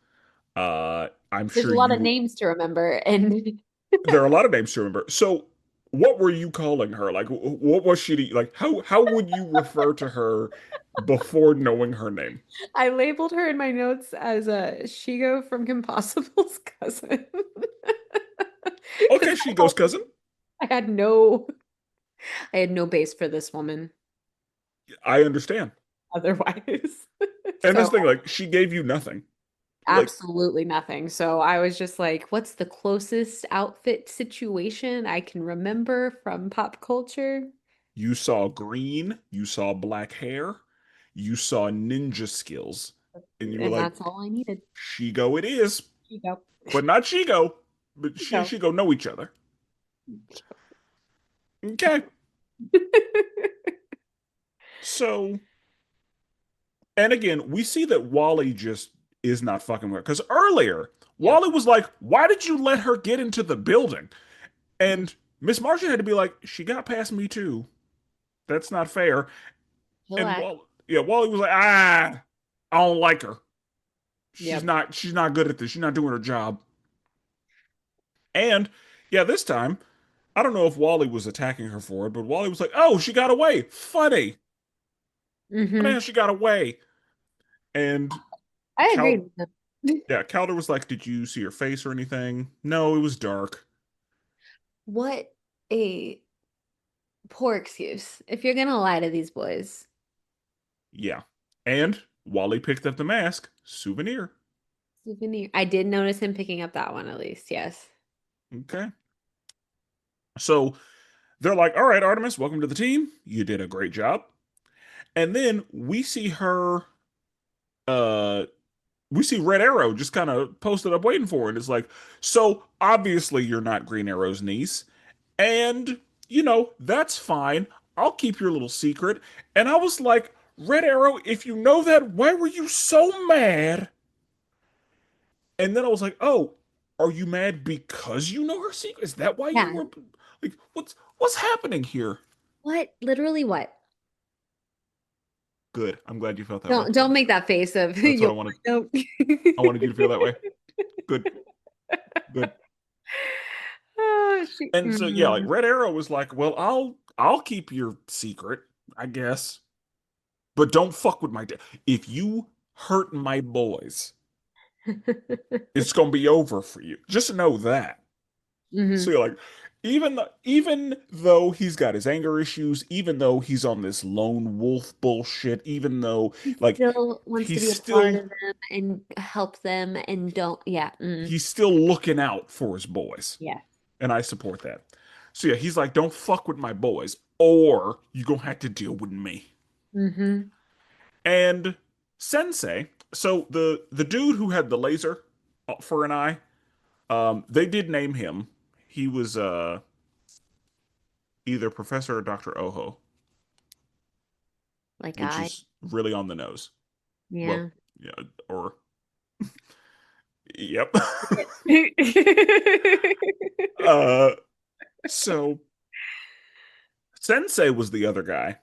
I'm There's sure a lot of you names to remember, and there are a lot of names to remember. So what were you calling her? Like what was she like how would you refer to her before knowing her name? I labeled her in my notes as a Shigo from Impossible's cousin. Because Okay, she goes cousin. I had no, I had no base for this woman I understand. otherwise. And So this thing, like, she gave you nothing. Like, absolutely nothing. So I was just like, what's the closest outfit situation I can remember from pop culture? you saw green, you saw black hair, you saw ninja skills, and you were And like, that's all I needed. Shigo it is. Shigo. But not Shigo. But she and Shigo. Shigo know each other. Okay. So, and again, we see that Wally just is not fucking with her. Because earlier, Yep. Wally was like, why did you let her get into the building? And Miss Martian had to be like, she got past me too. That's not fair. And Chillax. Wally was like, I don't like her. She's Yep. not she's not good at this. She's not doing her job. And yeah, this time, I don't know if Wally was attacking her for it, but Wally was like, oh, she got away. Funny. Funny how Hmm. she got away. And I agreed Cal with them. yeah, Calder was like, did you see her face or anything? No, it was dark. What a poor excuse if you're gonna lie to these boys. Yeah. And Wally picked up the mask. Souvenir. Souvenir. I did notice him picking up that one at least. Yes. Okay. So they're like, all right, Artemis, welcome to the team. You did a great job. And then uh we see Red Arrow just kind of posted up waiting for her. And it's like, so obviously you're not Green Arrow's niece. And, that's fine. I'll keep your little secret. And I was like, Red Arrow, if you know that, why were you so mad? And then I was like, oh, are you mad because you know her secret? Is that why you Yeah. were like, what's happening here? What? Literally what? Good. I'm glad you felt that way. Don't make that face of That's what I you'll wanted. know. I wanted you to feel that way. Good. Good. Oh, And so yeah, like Red Arrow was like, "Well, I'll keep your secret, I guess, but don't fuck with my dad. If you hurt my boys, it's gonna be over for you. Just know that." So Hmm. you're like, even though he's got his anger issues, even though he's on this lone wolf bullshit, even though He like still wants to he's be a part still of them and help them and don't, yeah. Mm, he's still looking out for his boys, yeah. and I support that. So yeah, he's like, "Don't fuck with my boys, or you gonna have to deal with me." Hmm. And Sensei, so the dude who had the laser for an eye, they did name him. He was either Professor or Dr. Oho, Like which I, is really on the nose. Well, yeah. yeah, or Yep. uh, so Sensei was the other guy.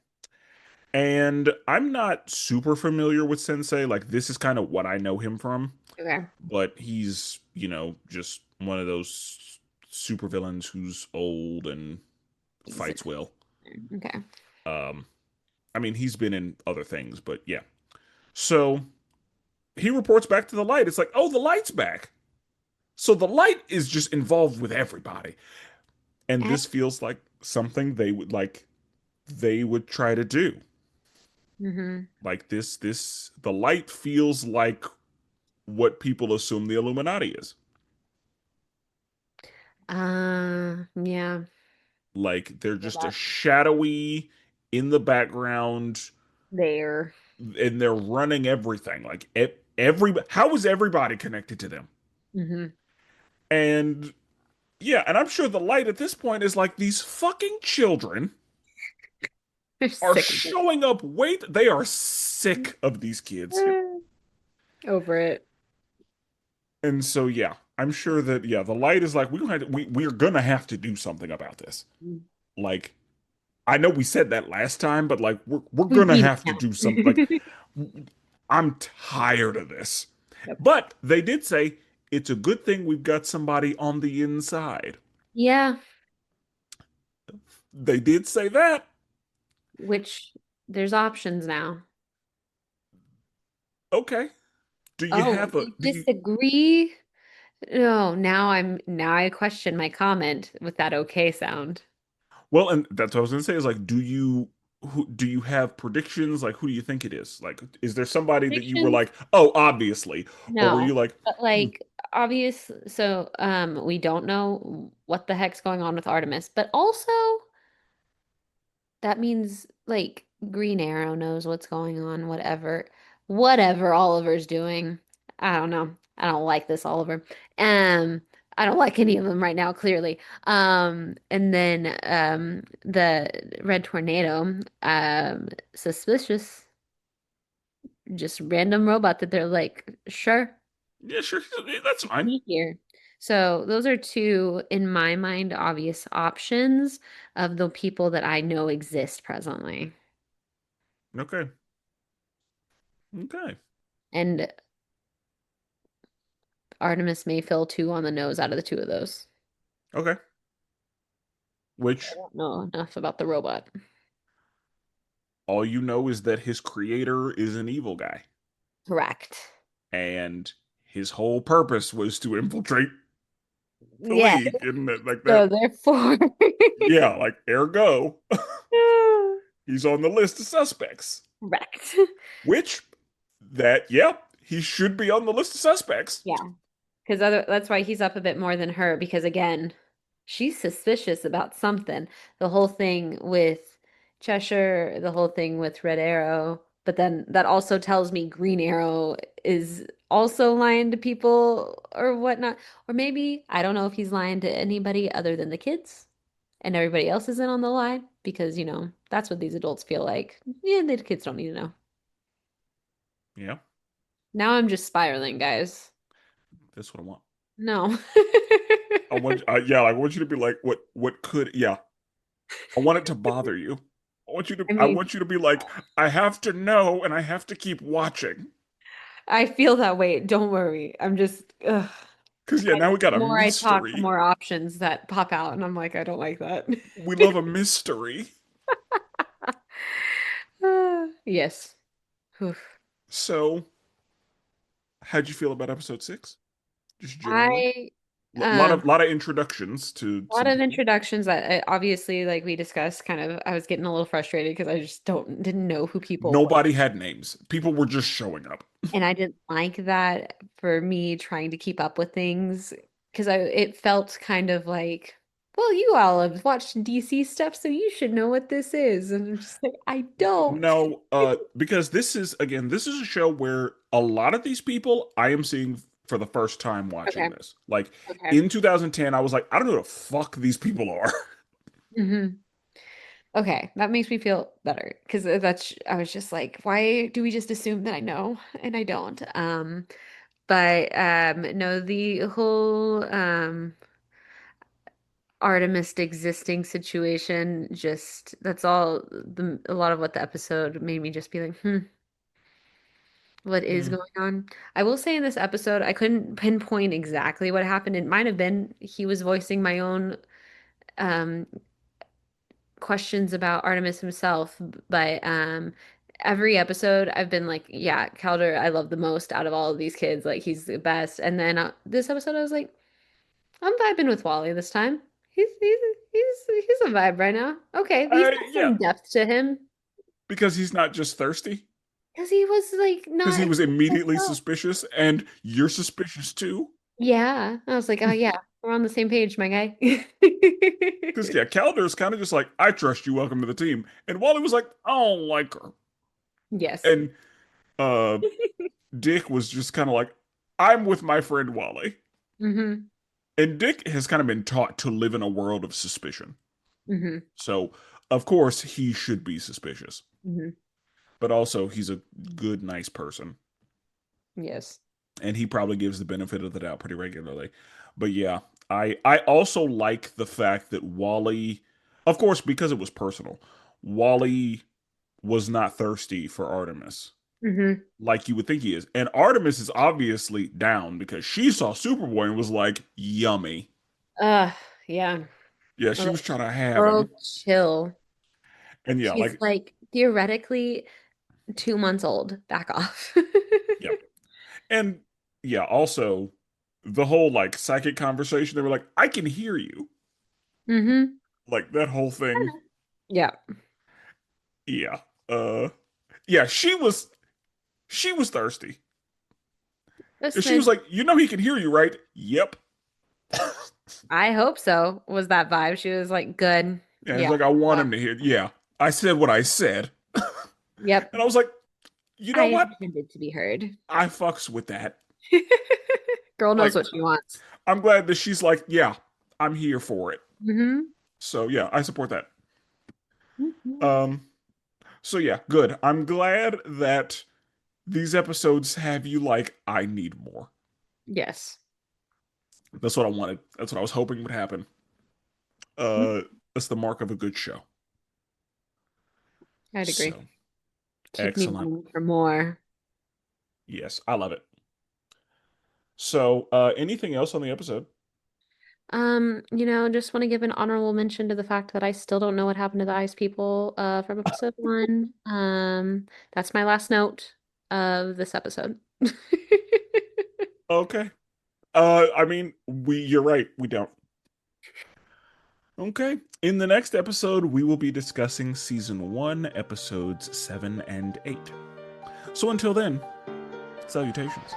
And I'm not super familiar with Sensei. Like, this is kind of what I know him from. Okay. But he's, just one of those supervillains who's old and He's fights well. okay. Um, I mean, he's been in other things, but yeah. So he reports back to the light. It's like, oh, the light's back. So the light is just involved with everybody. And And this feels like something they would try to do. hmm Like the light feels like what people assume the Illuminati is. yeah. Like they're Feel just a that shadowy in the background there. and they're running everything. Like every how is everybody connected to them? Hmm. And yeah, and I'm sure the light at this point is like these fucking children They're are sick of showing up. Wait, they are sick of these kids. it. Over it. And so yeah, I'm sure that yeah, the light is like we're gonna have to do something about this. Like I know we said that last time, but like we're We gonna beat it have to do something. Like down. I'm tired of this. Yep. But they did say it's a good thing we've got somebody on the inside. Yeah, They did say that. which there's options now. Okay. Do you Oh, have a you do you disagree? No, now I question my comment with that okay sound. well, and that's what I was gonna say is like, do you have predictions? Like, who do you think it is? Like, is there somebody that you were Predictions? like, oh, obviously, or were you No. like, But hmm, like obvious so we don't know what the heck's going on with Artemis, but also that means like Green Arrow knows what's going on, whatever Oliver's doing. I don't know. I don't like this Oliver. Um, I don't like any of them right now, clearly. And then the Red Tornado, suspicious, just random robot that they're like, sure, yeah, sure, that's fine. be here. So those are two, in my mind, obvious options of the people that I know exist presently. Okay, okay, And Artemis may fill two on the nose out of the two of those. okay. I Which don't know enough about the robot. all you know is that his creator is an evil guy, Correct. and his whole purpose was to infiltrate the Yeah. league, and like that. So therefore, Yeah, like ergo, he's on the list of suspects. correct. Which yeah, he should be on the list of suspects. Yeah. Because that's why he's up a bit more than her, because again, she's suspicious about something. The whole thing with Cheshire, the whole thing with Red Arrow, but then that also tells me Green Arrow is also lying to people or whatnot. Or maybe I don't know if he's lying to anybody other than the kids and everybody else is in on the lie because, that's what these adults feel like. Yeah, the kids don't need to know. Yeah, Now I'm just spiraling, guys. that's what I want. No. I want, yeah, like, I want you to be like, what could, yeah. I want it to bother you. I I mean, want you to be like, I have to know, and I have to keep watching. I feel that way. Don't worry. I'm just, ugh. Cause yeah, now we got The a more I talk, the mystery. more options that pop out, and I'm like, I don't like that. We love a mystery. Yes. Oof. So, how'd you feel about episode 6? Just generally, I lot of introductions to a lot some of people. introductions that obviously, like we discussed, kind of I was getting a little frustrated because I just don't didn't know who people were. Nobody had names. People were just showing up. And I didn't like that for me trying to keep up with things because I it felt kind of like, well, you all have watched DC stuff, so you should know what this is. And I'm just like, I don't. No, because this is a show where a lot of these people I am seeing for the first time watching Okay. this. Like Okay. in 2010, I was like, I don't know who the fuck these people are. Hmm. Okay, that makes me feel better because that's I was just like, why do we just assume that I know and I don't? But no, the whole Artemis existing situation, just that's all a lot of what the episode made me just be like, what is Mm. going on? I will say in this episode, I couldn't pinpoint exactly what happened. It might have been he was voicing my own um questions about Artemis himself, but every episode I've been like, yeah, Calder I love the most out of all of these kids. Like he's the best. And then this episode I was like, I'm vibing with Wally this time. He's a vibe right now. Okay, he's got Yeah, some depth to him because he's not just thirsty, because he was like because not. he was immediately suspicious, and you're suspicious too. Yeah, I was like, oh yeah, we're on the same page, my guy. Because yeah, Calder is kind of just like, I trust you, welcome to the team. And Wally was like, I don't like her. Yes. And uh Dick was just kind of like, I'm with my friend Wally. Mm-hmm. And Dick has kind of been taught to live in a world of suspicion. Mm-hmm. So, of course, he should be suspicious. Mm-hmm. But also, he's a good, nice person. Yes. And he probably gives the benefit of the doubt pretty regularly. But yeah, I also like the fact that Wally, of course, because it was personal, Wally was not thirsty for Artemis Mm-hmm. like you would think he is. And Artemis is obviously down because she saw Superboy and was like, yummy. Uh, yeah. Yeah, I was she was like, trying to have him. girl, chill. And yeah, She's like, like theoretically 2 months old. Back off. yeah. And yeah, also the whole like psychic conversation, they were like, I can hear you. Mm-hmm. Like that whole thing. Yeah. Yeah. Uh yeah, she was thirsty. A And she was smidge. like, you know he can hear you, right? Yep. I hope so, was that vibe. She was like, good. Yeah, he's Yeah. like, I want Uh, him to hear. Yeah. I said what I said. yep. And I was like, you know I what? intended to be heard. I fucks with that. Girl knows Like, what she wants. I'm glad that she's like, yeah, I'm here for it. Mm-hmm. So yeah, I support that. Mhm. Um, so yeah, good. I'm glad that these episodes have you like, I need more. Yes. That's what I wanted. That's what I was hoping would happen. Mhm. Uh, that's the mark of a good show. I'd agree. So Keep me excellent. wanting for more. Yes, I love it. So, anything else on the episode? Just want to give an honorable mention to the fact that I still don't know what happened to the ice people from episode 1. That's my last note of this episode. Okay. I mean, you're right. We don't. Okay. In the next episode, we will be discussing season 1, episodes 7 and 8. So until then, salutations.